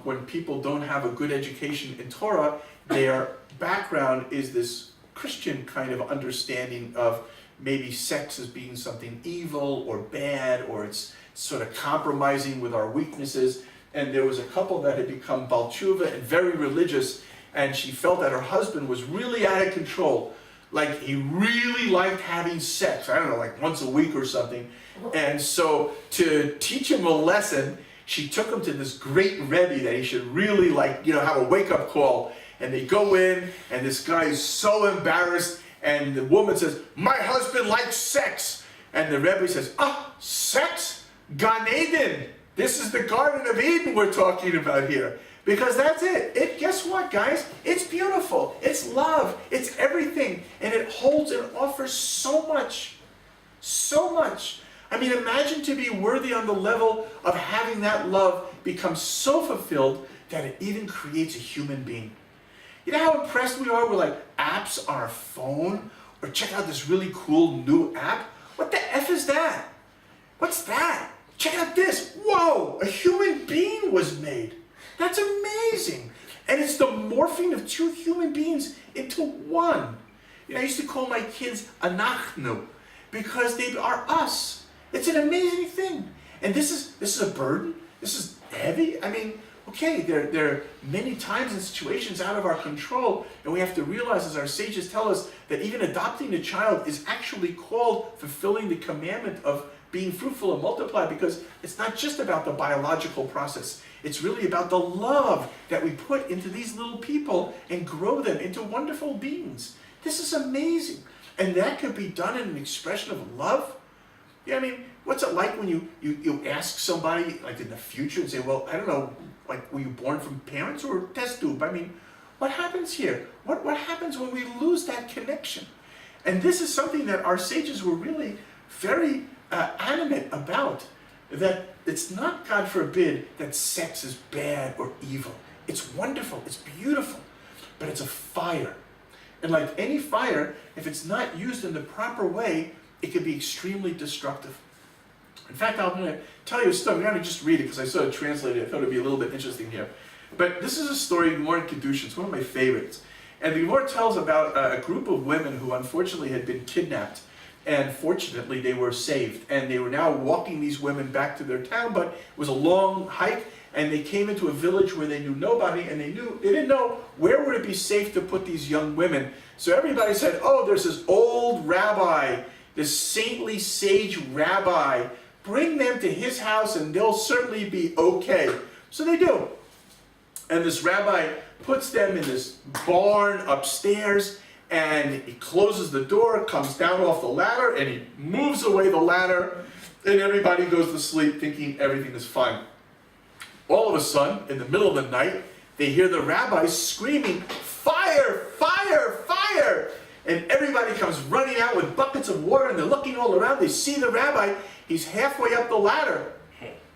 [SPEAKER 2] when people don't have a good education in Torah, their background is this Christian kind of understanding of maybe sex as being something evil or bad, or it's sort of compromising with our weaknesses. And there was a couple that had become Bal Tshuva and very religious, and she felt that her husband was really out of control. Like he really liked having sex, I don't know, like once a week or something. And so to teach him a lesson, she took him to this great Rebbe that he should really have a wake-up call. And they go in, and this guy is so embarrassed, And the woman says, my husband likes sex. And the Rebbe says, sex? Gan Eden. This is the Garden of Eden we're talking about here. Because that's it. Guess what, guys? It's beautiful. It's love. It's everything. And it holds and offers so much. So much. I mean, imagine to be worthy on the level of having that love become so fulfilled that it even creates a human being. You know how impressed we are with like apps on our phone? Or check out this really cool new app? What the F is that? What's that? Check out this. Whoa, a human being was made. That's amazing. And it's the morphing of two human beings into one. You know, I used to call my kids anachnu because they are us. It's an amazing thing. And this is a burden. This is heavy. I mean, okay, there are many times and situations out of our control, and we have to realize, as our sages tell us, that even adopting a child is actually called fulfilling the commandment of being fruitful and multiply, because it's not just about the biological process. It's really about the love that we put into these little people and grow them into wonderful beings. This is amazing. And that could be done in an expression of love. Yeah, I mean, what's it like when you ask somebody, like in the future, and say, well, I don't know, like, were you born from parents or test tube? I mean, what happens here? What happens when we lose that connection? And this is something that our sages were really very animate about, that it's not, God forbid, that sex is bad or evil. It's wonderful, it's beautiful, but it's a fire. And like any fire, if it's not used in the proper way, it can be extremely destructive. In fact, I'm going to tell you a story. I'm going to just read it because I saw it translated. I thought it would be a little bit interesting here. But this is a story, Gemara in Kedushin. It's one of my favorites. And the Gemara tells about a group of women who unfortunately had been kidnapped. And fortunately, they were saved. And they were now walking these women back to their town, but it was a long hike. And they came into a village where they knew nobody, and they didn't know where would it be safe to put these young women. So everybody said, oh, there's this old rabbi, this saintly sage rabbi. Bring them to his house and they'll certainly be okay. So they do. And this rabbi puts them in this barn upstairs, and he closes the door, comes down off the ladder, and he moves away the ladder, and everybody goes to sleep thinking everything is fine. All of a sudden, in the middle of the night, they hear the rabbi screaming, fire, fire, fire! And everybody comes running out with buckets of water, and they're looking all around. They see the rabbi. He's halfway up the ladder.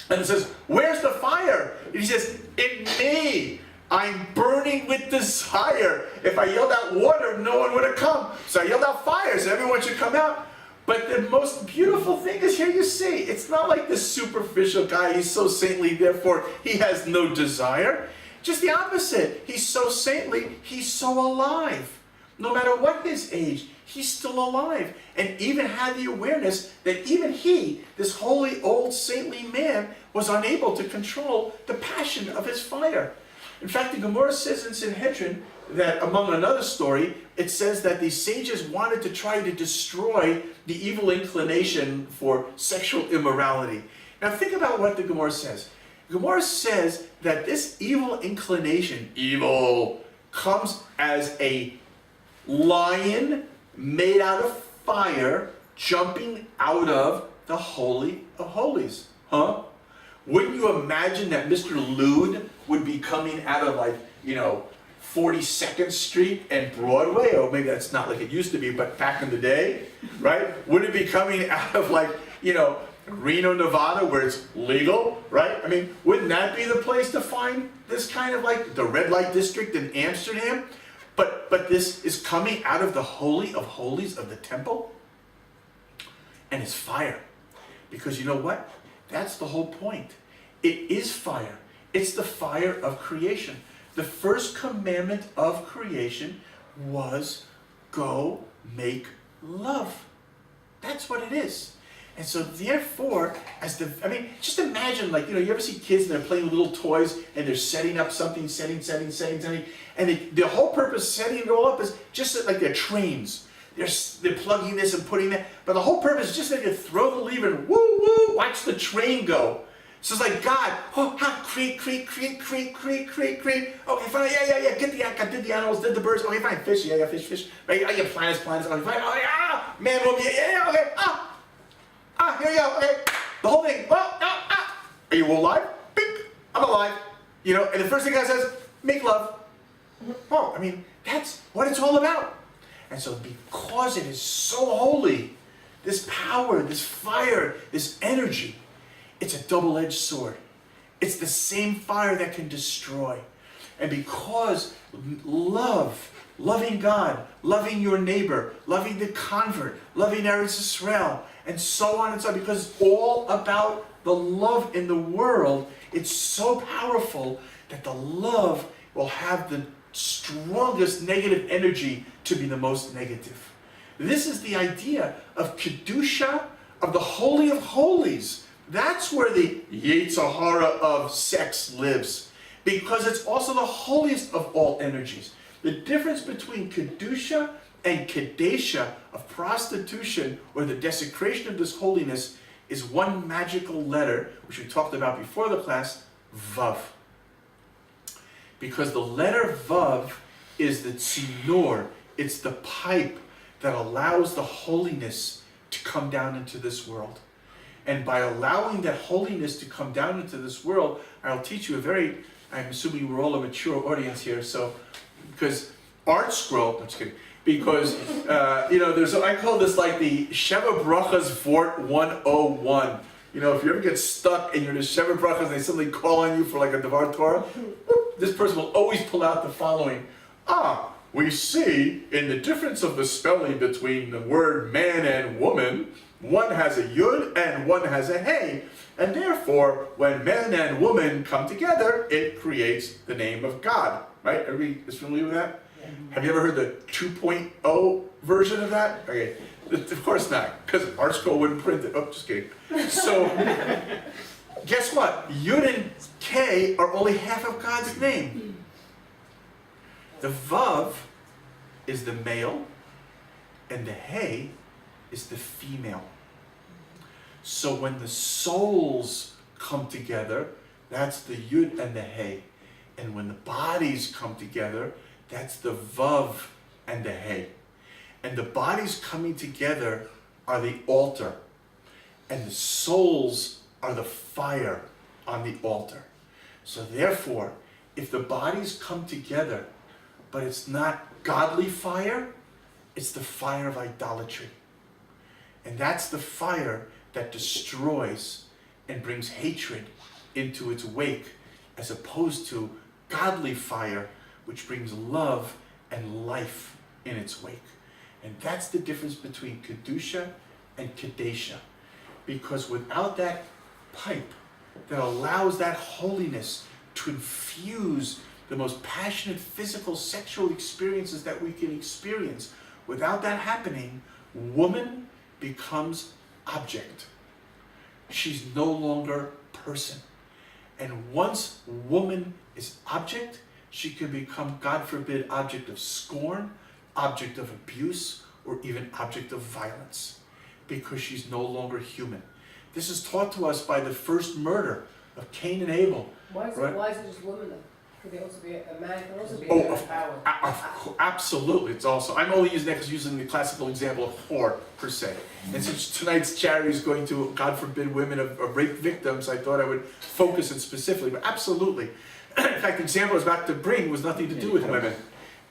[SPEAKER 2] And it says, where's the fire? And he says, in me. I'm burning with desire. If I yelled out water, no one would have come. So I yelled out fire, so everyone should come out. But the most beautiful thing is here you see. It's not like this superficial guy. He's so saintly, therefore he has no desire. Just the opposite. He's so saintly, he's so alive. No matter what his age, he's still alive. And even had the awareness that even he, this holy old saintly man, was unable to control the passion of his fire. In fact, the Gemara says in Sanhedrin that, among another story, it says that the sages wanted to try to destroy the evil inclination for sexual immorality. Now think about what the Gemara says. The Gemara says that this evil inclination, evil, comes as a lion made out of fire jumping out of the Holy of Holies. Huh? Wouldn't you imagine that Mr. Lewd would be coming out of, like, 42nd Street and Broadway? Or maybe that's not like it used to be, but back in the day, right? Wouldn't it be coming out of, like, Reno, Nevada, where it's legal, right? I mean, wouldn't that be the place to find this kind of, like, the red light district in Amsterdam? But this is coming out of the Holy of Holies of the temple, and it's fire. Because you know what? That's the whole point. It is fire. It's the fire of creation. The first commandment of creation was go make love. That's what it is. And so therefore, just imagine, like, you ever see kids and they're playing with little toys and they're setting up something, setting, and the whole purpose of setting it all up is just like they're trains. They're plugging this and putting that, but the whole purpose is just that you throw the lever and woo, watch the train go. So it's like God, create. Okay, fine, yeah. Did the animals, did the birds. Okay, fine, fish, yeah, fish. Right, yeah, planets. Okay, fine. Man, woman, yeah, okay. Here we go. Okay, the whole thing. Are you alive? Beep. I'm alive. And the first thing God says, make love. Oh, I mean, that's what it's all about. And so because it is so holy, this power, this fire, this energy, it's a double-edged sword. It's the same fire that can destroy. And because loving God, loving your neighbor, loving the convert, loving Eretz Israel, and so on and so on, because it's all about the love in the world, it's so powerful that the love will have the strongest negative energy to be the most negative. This is the idea of Kedusha, of the Holy of Holies. That's where the Yetzer Hara of sex lives, because it's also the holiest of all energies. The difference between Kedusha and Kadesha, of prostitution or the desecration of this holiness, is one magical letter, which we talked about before the class, Vav. Because the letter Vav is the tzinor, it's the pipe that allows the holiness to come down into this world. And by allowing that holiness to come down into this world, I'll teach you I'm assuming we're all a mature audience here, because Art Scroll, I'm just kidding, because, I call this like the Sheva Brachas Vort 101. If you ever get stuck and you're in the Sheva Brachas and they suddenly call on you for like a Devar Torah, this person will always pull out the following. We see in the difference of the spelling between the word man and woman, one has a yud and one has a hey. And therefore, when man and woman come together, it creates the name of God. Right? Everybody is familiar with that? Yeah. Have you ever heard the 2.0 version of that? Okay. Of course not, because Art Scroll wouldn't print it. Oh, just kidding. So, guess what? Yud and K are only half of God's name. The Vav is the male, and the Hey is the female. So when the souls come together, that's the Yud and the Hey. And when the bodies come together, that's the Vav and the Hey. And the bodies coming together are the altar. And the souls are the fire on the altar. So therefore, if the bodies come together, but it's not godly fire, it's the fire of idolatry. And that's the fire that destroys and brings hatred into its wake, as opposed to godly fire, which brings love and life in its wake. And that's the difference between Kedusha and Kadesha. Because without that pipe that allows that holiness to infuse the most passionate physical, sexual experiences that we can experience, without that happening, woman becomes object. She's no longer person. And once woman is object, she can become, God forbid, object of scorn, object of abuse, or even object of violence, because she's no longer human. This is taught to us by the first murder of Cain and Abel.
[SPEAKER 1] Why is it just women though? Could they also be a man? Can also be
[SPEAKER 2] power. Absolutely. It's also. I'm only using that because using the classical example of whore per se. And since tonight's charity is going to, God forbid, women of rape victims, I thought I would focus it specifically. But absolutely. In fact, the example I was about to bring was nothing to do with women,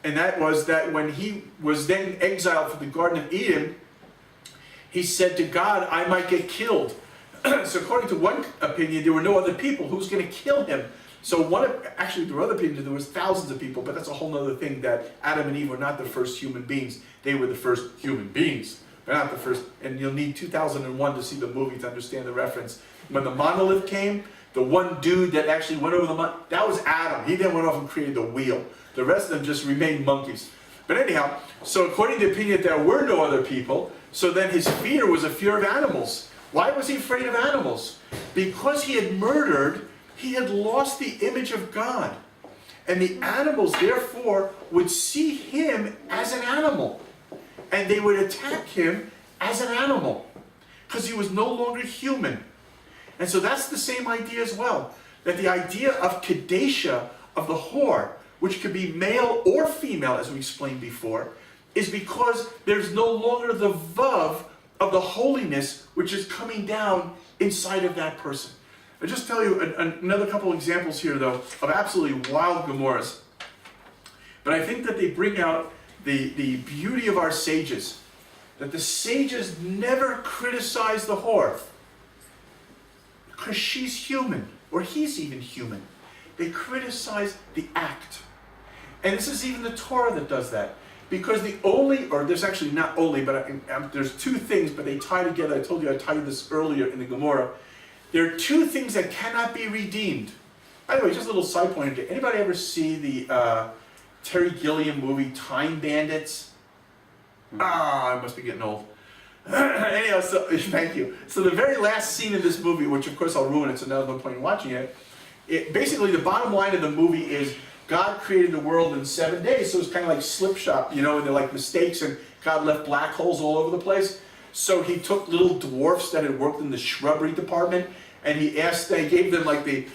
[SPEAKER 2] and that was that when he was then exiled from the Garden of Eden, he said to God, "I might get killed." So according to one opinion, there were no other people. Who's going to kill him? So actually there were other opinions, there was thousands of people, but that's a whole other thing, that Adam and Eve were not the first human beings. They were the first human beings, but not the first. And you'll need 2001 to see the movie to understand the reference. When the monolith came, the one dude that actually went over the monolith, that was Adam. He then went off and created the wheel. The rest of them just remained monkeys. But anyhow, so according to the opinion that there were no other people, so then his fear was a fear of animals. Why was he afraid of animals? Because he had murdered, he had lost the image of God. And the animals, therefore, would see him as an animal. And they would attack him as an animal, because he was no longer human. And so that's the same idea as well. That the idea of Kadesha, of the whore, which could be male or female, as we explained before, is because there's no longer the vav of the holiness which is coming down inside of that person. I'll just tell you another couple examples here, though, of absolutely wild Gemaras. But I think that they bring out the beauty of our sages. That the sages never criticize the whore. Because she's human, or he's even human. They criticize the act. And this is even the Torah that does that. Because the only, or there's actually not only, but there's two things, but they tie together. I told you I tied this earlier in the Gemara. There are two things that cannot be redeemed. By the way, just a little side point. Did anybody ever see the Terry Gilliam movie, Time Bandits? I must be getting old. Anyhow, so, thank you. So the very last scene in this movie, which of course I'll ruin it, so now there's no point in watching it. Basically, the bottom line of the movie is God created the world in 7 days, so it's kind of like Slipshot, you know, and they're like mistakes, and God left black holes all over the place. So he took little dwarfs that had worked in the shrubbery department, and he gave them like the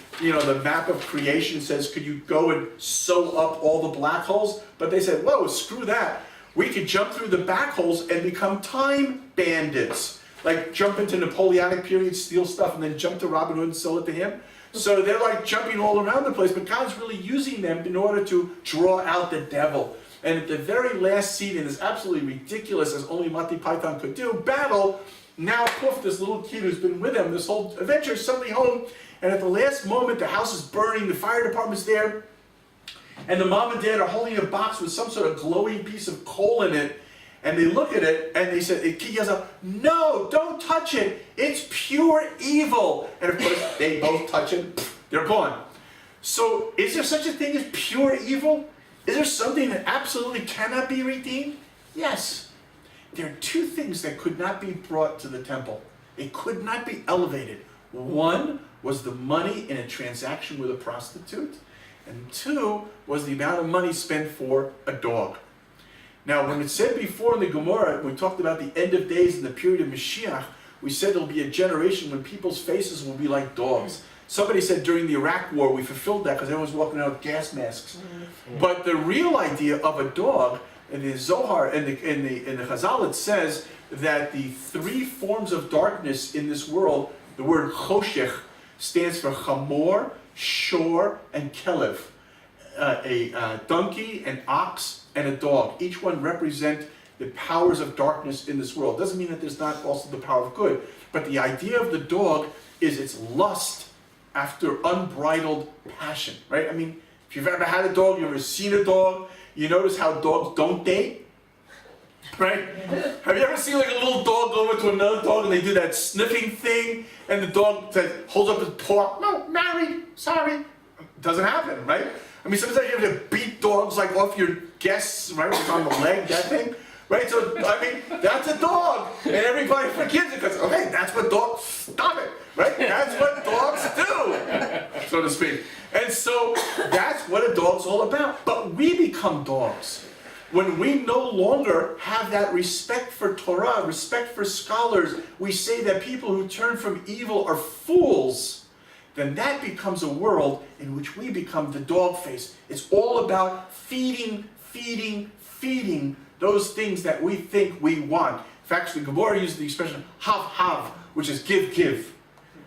[SPEAKER 2] map of creation, says, could you go and sew up all the black holes? But they said, whoa, screw that. We could jump through the back holes and become time bandits. Like jump into Napoleonic period, steal stuff, and then jump to Robin Hood and sell it to him. So they're like jumping all around the place, but God's really using them in order to draw out the devil. And at the very last scene, and it's absolutely ridiculous, as only Monty Python could do, battle, now poof, this little kid who's been with him this whole adventure is suddenly home, and at the last moment, the house is burning, the fire department's there, and the mom and dad are holding a box with some sort of glowing piece of coal in it, and they look at it, and they said, the kid yells out, no, don't touch it, it's pure evil. And of course, they both touch it, they're gone. So, is there such a thing as pure evil? Is there something that absolutely cannot be redeemed? Yes. There are two things that could not be brought to the temple. They could not be elevated. One was the money in a transaction with a prostitute, and two was the amount of money spent for a dog. Now, when it said before in the Gemara, we talked about the end of days and the period of Mashiach, we said there'll be a generation when people's faces will be like dogs. Somebody said during the Iraq War, we fulfilled that because everyone's walking around with gas masks. But the real idea of a dog, in the Zohar, in the Chazal, it says that the three forms of darkness in this world, the word choshech stands for chamor, shor, and kelev. A donkey, an ox, and a dog. Each one represent the powers of darkness in this world. Doesn't mean that there's not also the power of good. But the idea of the dog is its lust after unbridled passion, right? I mean, if you've ever had a dog, you've ever seen a dog, you notice how dogs don't date, right? Have you ever seen like a little dog go over to another dog and they do that sniffing thing, and the dog says, holds up his paw, no, married, sorry. Doesn't happen, right? I mean, sometimes you have to beat dogs like off your guests, right? Like on the leg, that thing. Right, so, I mean, that's a dog, and everybody forgives it, because, okay, that's what dogs, stop it, right? That's what dogs do, so to speak. And so, that's what a dog's all about. But we become dogs when we no longer have that respect for Torah, respect for scholars. We say that people who turn from evil are fools. Then that becomes a world in which we become the dog face. It's all about feeding those things that we think we want. In fact, the Gemara uses the expression hav, which is give.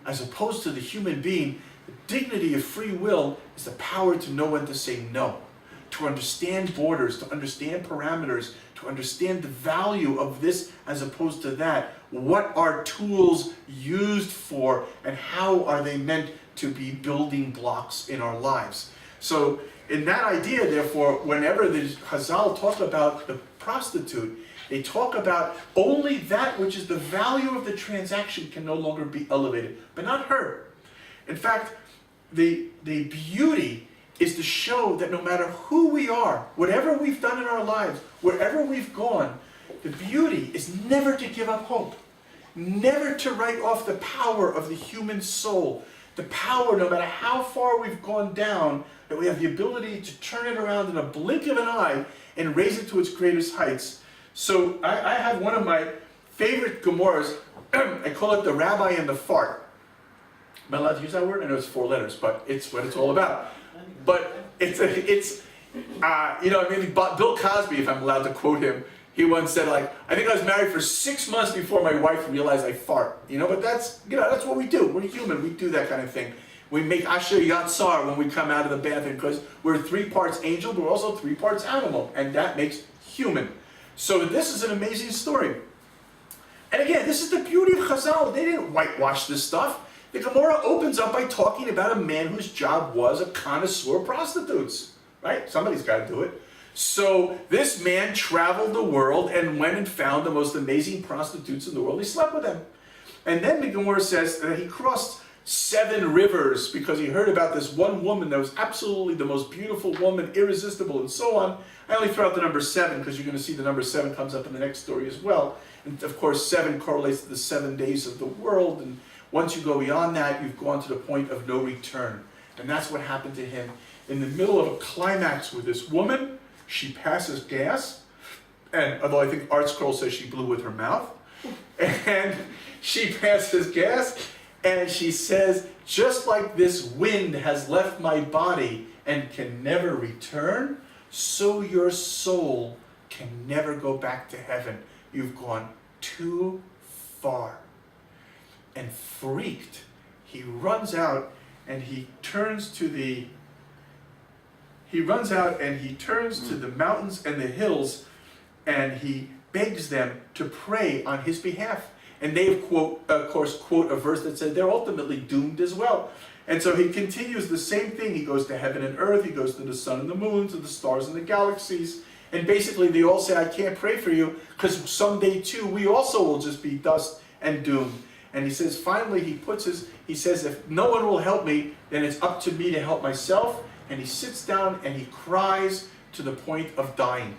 [SPEAKER 2] As opposed to the human being, the dignity of free will is the power to know when to say no, to understand borders, to understand parameters, to understand the value of this as opposed to that. What are tools used for, and how are they meant to be building blocks in our lives? So, in that idea, therefore, whenever the Chazal talk about the prostitute, they talk about only that which is the value of the transaction can no longer be elevated, but not her. In fact, the beauty is to show that no matter who we are, whatever we've done in our lives, wherever we've gone, the beauty is never to give up hope, never to write off the power of the human soul, the power, no matter how far we've gone down, that we have the ability to turn it around in a blink of an eye and raise it to its greatest heights. So I have one of my favorite Gemaras. I call it the Rabbi and the Fart. Am I allowed to use that word? I know it's 4 letters, but it's what it's all about. But Bill Cosby, if I'm allowed to quote him, he once said, like, I think I was married for 6 months before my wife realized I fart. But that's what we do. We're human. We do that kind of thing. We make Asher Yatzar when we come out of the bathroom because we're 3 parts angel, but we're also 3 parts animal, and that makes human. So this is an amazing story. And again, this is the beauty of Chazal. They didn't whitewash this stuff. The Gemara opens up by talking about a man whose job was a connoisseur of prostitutes. Right? Somebody's got to do it. So this man traveled the world and went and found the most amazing prostitutes in the world. He slept with them. And then the Gemara says that he crossed 7 rivers because he heard about this one woman that was absolutely the most beautiful woman, irresistible, and so on. I only throw out the number 7 because you're going to see the number 7 comes up in the next story as well. And of course, 7 correlates to the 7 days of the world. And once you go beyond that, you've gone to the point of no return. And that's what happened to him. In the middle of a climax with this woman, she passes gas. And although I think Art Scroll says she blew with her mouth. And she passes gas. And she says, just like this wind has left my body and can never return, so your soul can never go back to heaven. You've gone too far. And freaked, he runs out and he turns to the mountains and the hills, and he begs them to pray on his behalf. And they, of course, quote a verse that says they're ultimately doomed as well. And so he continues the same thing. He goes to heaven and earth. He goes to the sun and the moon, to the stars and the galaxies. And basically they all say, I can't pray for you because someday too we also will just be dust and doomed. And he says, finally, he says, if no one will help me, then it's up to me to help myself. And he sits down and he cries to the point of dying.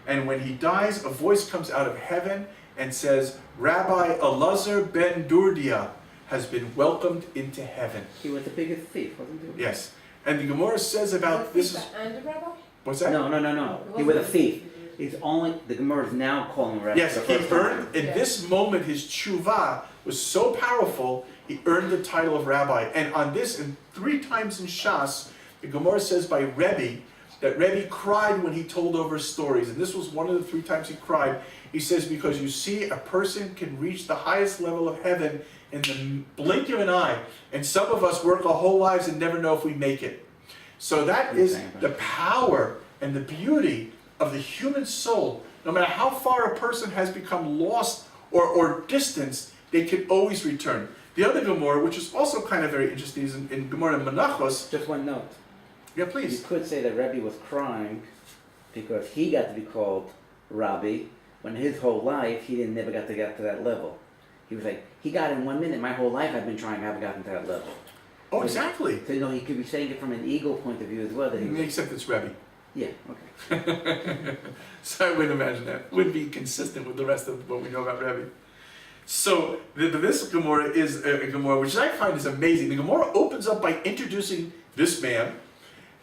[SPEAKER 2] And when he dies, a voice comes out of heaven and says, Rabbi Elazar ben Durdia has been welcomed into heaven.
[SPEAKER 3] He was the biggest thief, wasn't he?
[SPEAKER 2] Yes. And the Gemara says about this.
[SPEAKER 1] And a rabbi?
[SPEAKER 2] What's that?
[SPEAKER 3] No. He was a thief. The Gemara is now calling him rabbi.
[SPEAKER 2] Yes, he earned, in this moment, his tshuva was so powerful, he earned the title of rabbi. And on this, and 3 times in Shas, the Gemara says by Rebbe, that Rebbe cried when he told over stories. And this was one of the 3 times he cried. He says, because you see, a person can reach the highest level of heaven in the blink of an eye. And some of us work our whole lives and never know if we make it. So that is the power and the beauty of the human soul. No matter how far a person has become lost or distanced, they can always return. The other Gemara, which is also kind of very interesting, is in Gemara Menachos.
[SPEAKER 3] Just one note.
[SPEAKER 2] Yeah, please.
[SPEAKER 3] You could say that Rebbe was crying because he got to be called Rabbi when his whole life he never got to get to that level. He was like, he got in 1 minute. My whole life I've been trying, I haven't gotten to that level.
[SPEAKER 2] Oh, exactly.
[SPEAKER 3] So, he could be saying it from an ego point of view as well. That he
[SPEAKER 2] Except it's Rebbe.
[SPEAKER 3] Yeah, okay.
[SPEAKER 2] So I wouldn't imagine that. Wouldn't be consistent with the rest of what we know about Rebbe. So this Gemara is a Gemara which I find is amazing. The Gemara opens up by introducing this man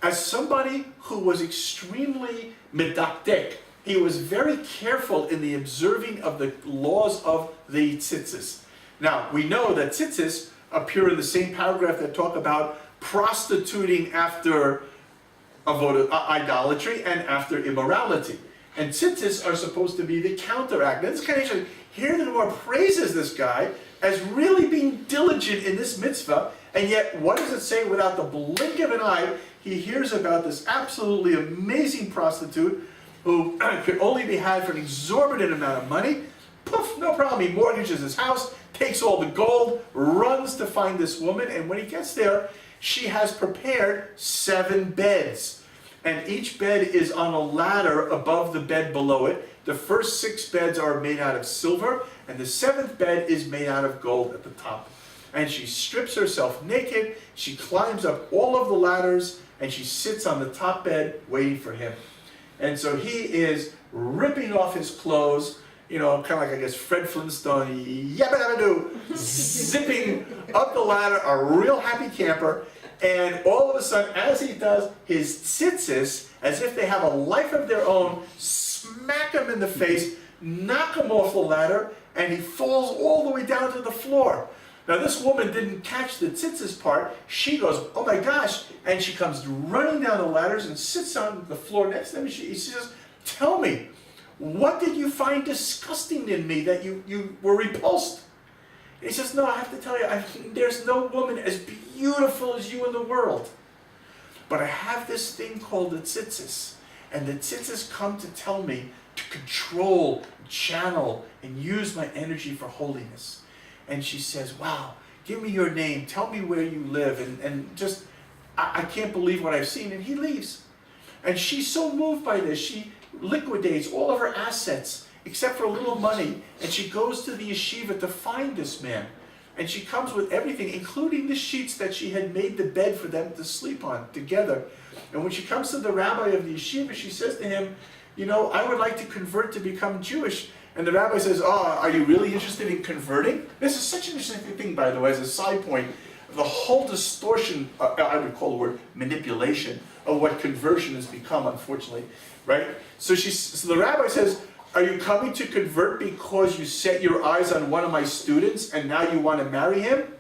[SPEAKER 2] as somebody who was extremely medakdek. He was very careful in the observing of the laws of the tzitzis. Now, we know that tzitzis appear in the same paragraph that talk about prostituting after idolatry and after immorality. And tzitzis are supposed to be the counteract. Now, this kind of interesting. Here the Gemara praises this guy as really being diligent in this mitzvah, and yet what does it say? Without the blink of an eye, he hears about this absolutely amazing prostitute who could only be had for an exorbitant amount of money. Poof, no problem. He mortgages his house, takes all the gold, runs to find this woman, and when he gets there, she has prepared 7 beds. And each bed is on a ladder above the bed below it. The first 6 beds are made out of silver, and the 7th bed is made out of gold at the top. And she strips herself naked, she climbs up all of the ladders, and she sits on the top bed waiting for him. And so he is ripping off his clothes, kind of like, I guess, Fred Flintstone, yabba-dabba-doo, zipping up the ladder, a real happy camper. And all of a sudden, as he does, his tzitzis, as if they have a life of their own, smack him in the face, knock him off the ladder, and he falls all the way down to the floor. Now this woman didn't catch the tzitzis part. She goes, oh my gosh, and she comes running down the ladders and sits on the floor next to him. She says, tell me, what did you find disgusting in me that you were repulsed? And he says, no, I have to tell you, there's no woman as beautiful as you in the world. But I have this thing called the tzitzis. And the tzitzis come to tell me to control, channel, and use my energy for holiness. And she says, wow, give me your name, tell me where you live, and just, I can't believe what I've seen. And he leaves. And she's so moved by this, she liquidates all of her assets, except for a little money, and she goes to the yeshiva to find this man. And she comes with everything, including the sheets that she had made the bed for them to sleep on together. And when she comes to the rabbi of the yeshiva, she says to him, you know, I would like to convert to become Jewish. And the rabbi says, oh, are you really interested in converting? This is such an interesting thing, by the way, as a side point. The whole distortion, I would call the word manipulation, of what conversion has become, unfortunately, right? So the rabbi says, are you coming to convert because you set your eyes on one of my students and now you want to marry him?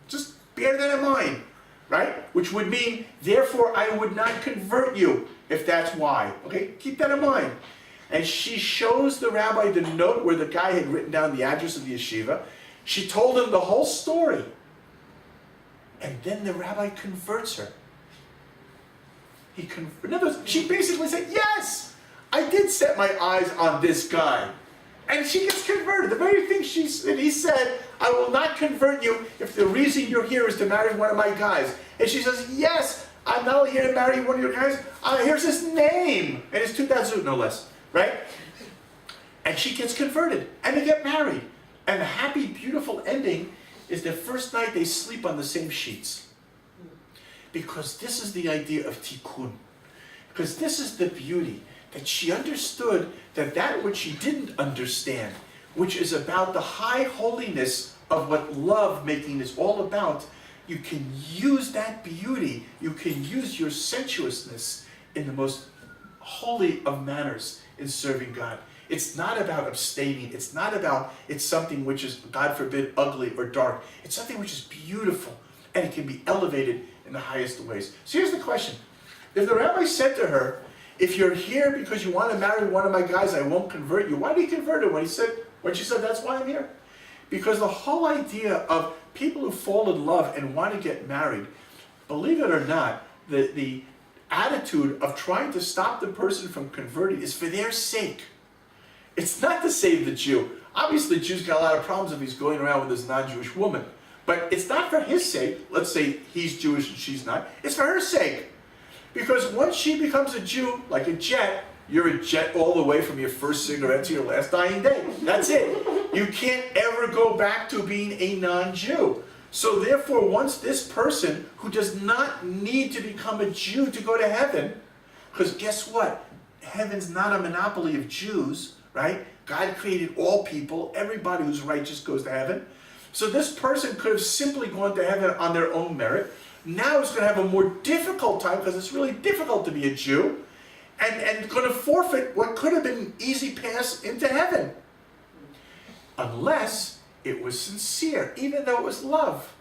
[SPEAKER 2] Just bear that in mind, right? Which would mean, therefore, I would not convert you if that's why. Okay, keep that in mind. And she shows the rabbi the note where the guy had written down the address of the yeshiva. She told him the whole story. And then the rabbi converts her. In other words, she basically said, yes, I did set my eyes on this guy. And she gets converted. The very thing he said, I will not convert you if the reason you're here is to marry one of my guys. And she says, yes, I'm not only here to marry one of your guys, here's his name. And it's Tutazu, no less. Right? And she gets converted. And they get married. And the happy, beautiful ending is the first night they sleep on the same sheets. Because this is the idea of tikkun. Because this is the beauty. That she understood that which she didn't understand, which is about the high holiness of what love making is all about, you can use that beauty, you can use your sensuousness in the most holy of manners in serving God. It's not about abstaining, it's not about it's something which is, God forbid, ugly or dark. It's something which is beautiful, and it can be elevated in the highest ways. So here's the question. If the rabbi said to her, if you're here because you want to marry one of my guys, I won't convert you. Why did he convert her when she said, that's why I'm here? Because the whole idea of people who fall in love and want to get married, believe it or not, the attitude of trying to stop the person from converting is for their sake. It's not to save the Jew. Obviously, the Jew's got a lot of problems if he's going around with this non-Jewish woman. But it's not for his sake. Let's say he's Jewish and she's not. It's for her sake. Because once she becomes a Jew, like a jet, you're a jet all the way from your first cigarette to your last dying day. That's it. You can't ever go back to being a non-Jew. So therefore, once this person who does not need to become a Jew to go to heaven, because guess what? Heaven's not a monopoly of Jews, right? God created all people. Everybody who's righteous goes to heaven. So this person could have simply gone to heaven on their own merit. Now it's going to have a more difficult time because it's really difficult to be a Jew, and going to forfeit what could have been an easy pass into heaven. Unless it was sincere, even though it was love.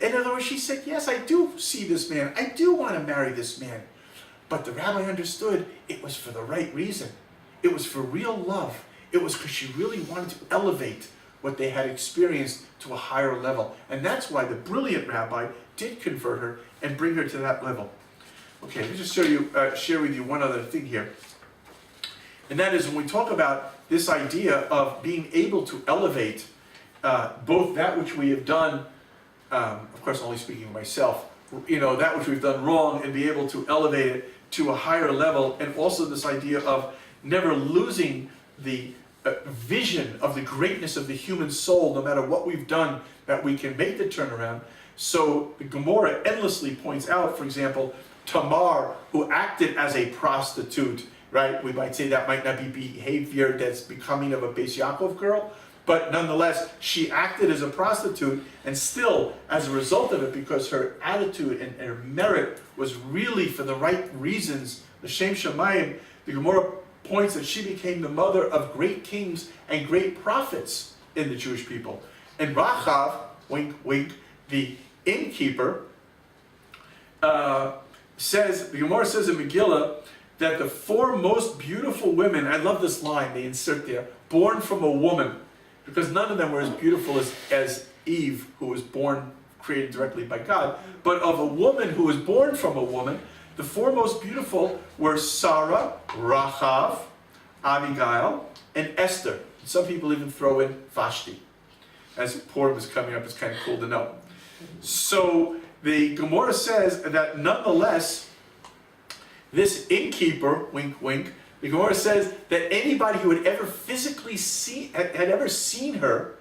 [SPEAKER 2] In other words, she said, yes, I do see this man. I do want to marry this man. But the rabbi understood it was for the right reason. It was for real love. It was because she really wanted to elevate what they had experienced to a higher level. And that's why the brilliant rabbi did convert her and bring her to that level. Okay, let me just share with you one other thing here. And that is when we talk about this idea of being able to elevate both that which we have done, of course only speaking of myself, that which we've done wrong, and be able to elevate it to a higher level, and also this idea of never losing the vision of the greatness of the human soul, no matter what we've done, that we can make the turnaround. So the Gemara endlessly points out, for example, Tamar, who acted as a prostitute, right? We might say that might not be behavior that's becoming of a Beis Yaakov girl, but nonetheless, she acted as a prostitute, and still, as a result of it, because her attitude and her merit was really for the right reasons, the Shem Shamayim, the Gemara points that she became the mother of great kings and great prophets in the Jewish people. And Rachav, wink, wink, the innkeeper, says, the Gemara says in Megillah, that the 4 most beautiful women, I love this line they insert there, born from a woman, because none of them were as beautiful as Eve, who was born, created directly by God, but of a woman who was born from a woman, the 4 most beautiful were Sarah, Rachav, Abigail, and Esther. Some people even throw in Vashti. As Purim is coming up, it's kind of cool to know. So the Gemara says that nonetheless, this innkeeper, wink, wink, the Gemara says that anybody who had ever physically had ever seen her,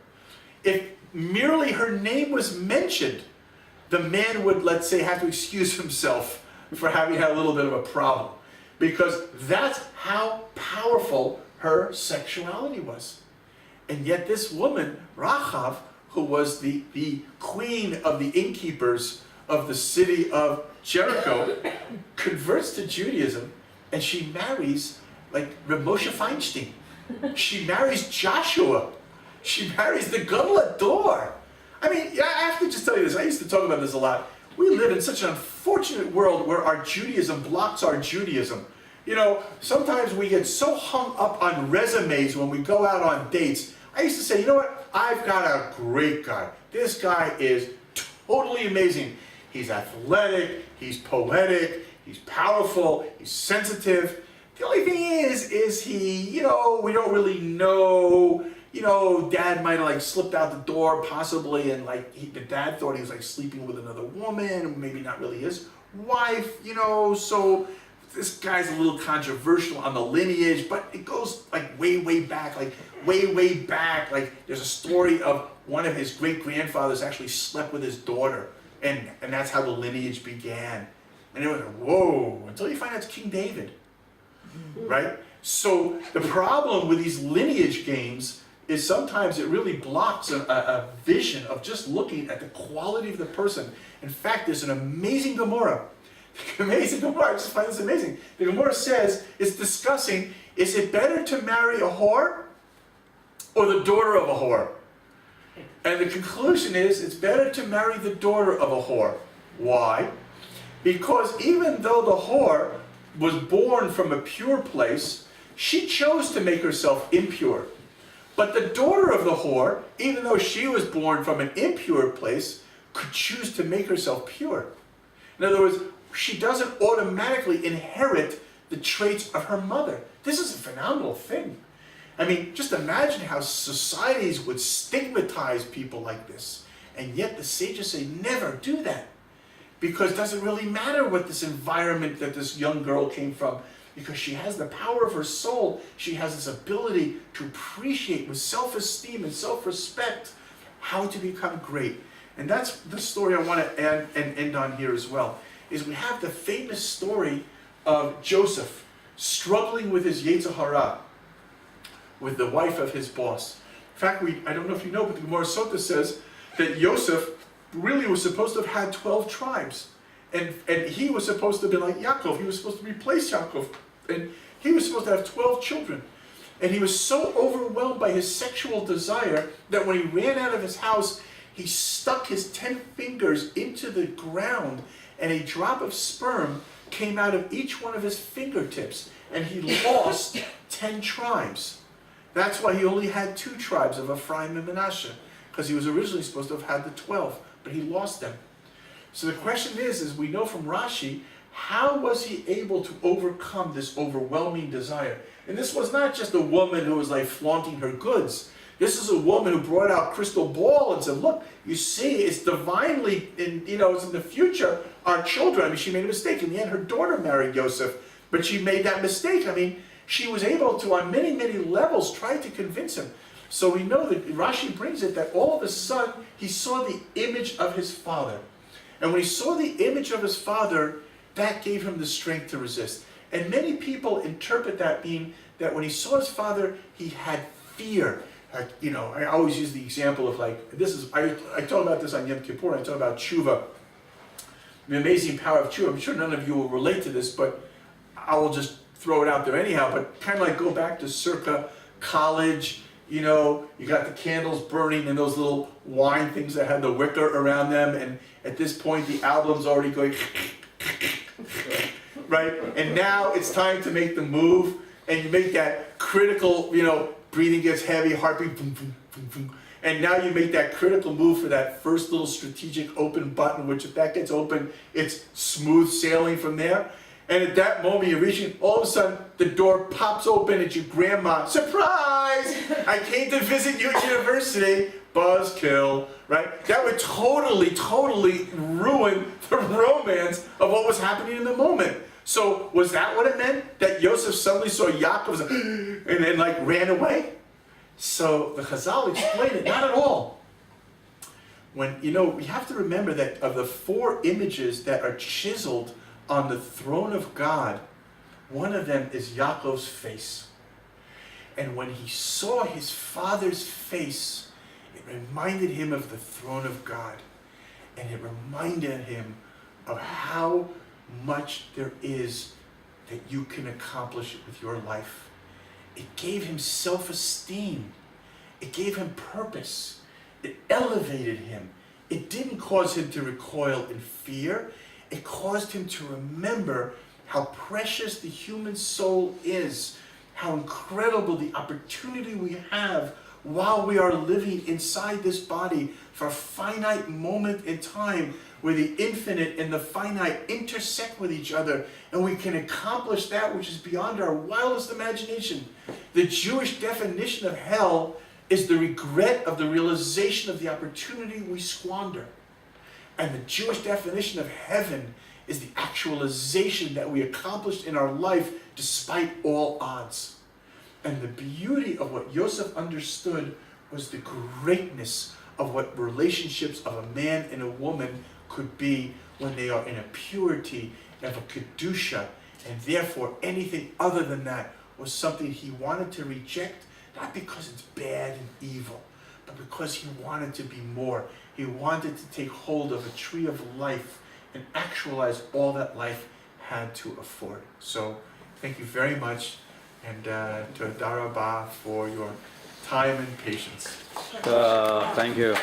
[SPEAKER 2] if merely her name was mentioned, the man would, let's say, have to excuse himself for having had a little bit of a problem. Because that's how powerful her sexuality was. And yet this woman, Rachav, who was the queen of the innkeepers of the city of Jericho, converts to Judaism, and she marries, like, Reb Moshe Feinstein. She marries Joshua. She marries the Gadol Hador. I mean, I have to just tell you this. I used to talk about this a lot. We live in such an unfortunate world where our Judaism blocks our Judaism. You know, sometimes we get so hung up on resumes when we go out on dates. I used to say, you know what? I've got a great guy. This guy is totally amazing. He's athletic, he's poetic, he's powerful, he's sensitive. The only thing is he, you know, we don't really know. You know, dad might have like slipped out the door possibly, and like the dad thought he was like sleeping with another woman, maybe not really his wife, you know, so this guy's a little controversial on the lineage, but it goes like way, way back, like way back. Like there's a story of one of his great-grandfathers actually slept with his daughter, and that's how the lineage began. And it was like, whoa, until you find out it's King David, right? So the problem with these lineage games is sometimes it really blocks a vision of just looking at the quality of the person. In fact, there's an amazing Gemara. Amazing Gemara, I just find this amazing. The Gemara says, it's discussing, is it better to marry a whore or the daughter of a whore? And the conclusion is, it's better to marry the daughter of a whore. Why? Because even though the whore was born from a pure place, she chose to make herself impure. But the daughter of the whore, even though she was born from an impure place, could choose to make herself pure. In other words, she doesn't automatically inherit the traits of her mother. This is a phenomenal thing. I mean, just imagine how societies would stigmatize people like this. And yet the sages say, never do that. Because it doesn't really matter what this environment that this young girl came from. Because she has the power of her soul. She has this ability to appreciate with self-esteem and self-respect how to become great. And that's the story I want to add and end on here as well. Is we have the famous story of Joseph struggling with his Yetzer Hara, with the wife of his boss. In fact, I don't know if you know, but the Gemara Sota says that Joseph really was supposed to have had 12 tribes. And he was supposed to be like Yaakov. He was supposed to replace Yaakov. And he was supposed to have 12 children. And he was so overwhelmed by his sexual desire that when he ran out of his house, he stuck his 10 fingers into the ground, and a drop of sperm came out of each one of his fingertips. And he lost 10 tribes. That's why he only had 2 tribes of Ephraim and Manasseh, because he was originally supposed to have had the 12, but he lost them. So the question is we know from Rashi, how was he able to overcome this overwhelming desire? And this was not just a woman who was like flaunting her goods. This is a woman who brought out crystal ball and said, look, you see, it's divinely, it's in the future, our children. I mean, she made a mistake. In the end, her daughter married Joseph, but she made that mistake. I mean, she was able to, on many, many levels, try to convince him. So we know that Rashi brings it that all of a sudden, he saw the image of his father. And when he saw the image of his father, that gave him the strength to resist. And many people interpret that mean that when he saw his father, he had fear. Like, I always use the example of like, I talk about this on Yom Kippur, I talk about tshuva, the amazing power of tshuva. I'm sure none of you will relate to this, but I will just throw it out there anyhow, but kind of like go back to circa college, you know, you got the candles burning and those little wine things that had the wicker around them, and at this point the album's already going, right? And now it's time to make the move, and you make that critical, you know, breathing gets heavy, heartbeat, boom, boom, boom, boom. And now you make that critical move for that first little strategic open button, which if that gets open, it's smooth sailing from there. And at that moment, you're reaching, all of a sudden, the door pops open, it's your grandma. Surprise! I came to visit you at university. Buzzkill, right? That would totally ruin the romance of what was happening in the moment. So was that what it meant? That Yosef suddenly saw Yaakov and then like ran away? So the Chazal explain it, not at all. When, you know, we have to remember that of the 4 images that are chiseled on the throne of God, one of them is Yaakov's face. And when he saw his father's face, it reminded him of the throne of God. And it reminded him of how much there is that you can accomplish with your life. It gave him self-esteem. It gave him purpose. It elevated him. It didn't cause him to recoil in fear. It caused him to remember how precious the human soul is, how incredible the opportunity we have while we are living inside this body for a finite moment in time where the infinite and the finite intersect with each other, and we can accomplish that which is beyond our wildest imagination. The Jewish definition of hell is the regret of the realization of the opportunity we squander. And the Jewish definition of heaven is the actualization that we accomplished in our life despite all odds. And the beauty of what Yosef understood was the greatness of what relationships of a man and a woman could be when they are in a purity of a kedusha, and therefore anything other than that was something he wanted to reject, not because it's bad and evil, but because he wanted to be more. He wanted to take hold of a tree of life and actualize all that life had to afford. So thank you very much, and to Darabah for your time and patience.
[SPEAKER 3] Thank you.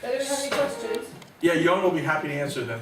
[SPEAKER 1] Anyone have any questions?
[SPEAKER 2] Yeah, Yon will be happy to answer them.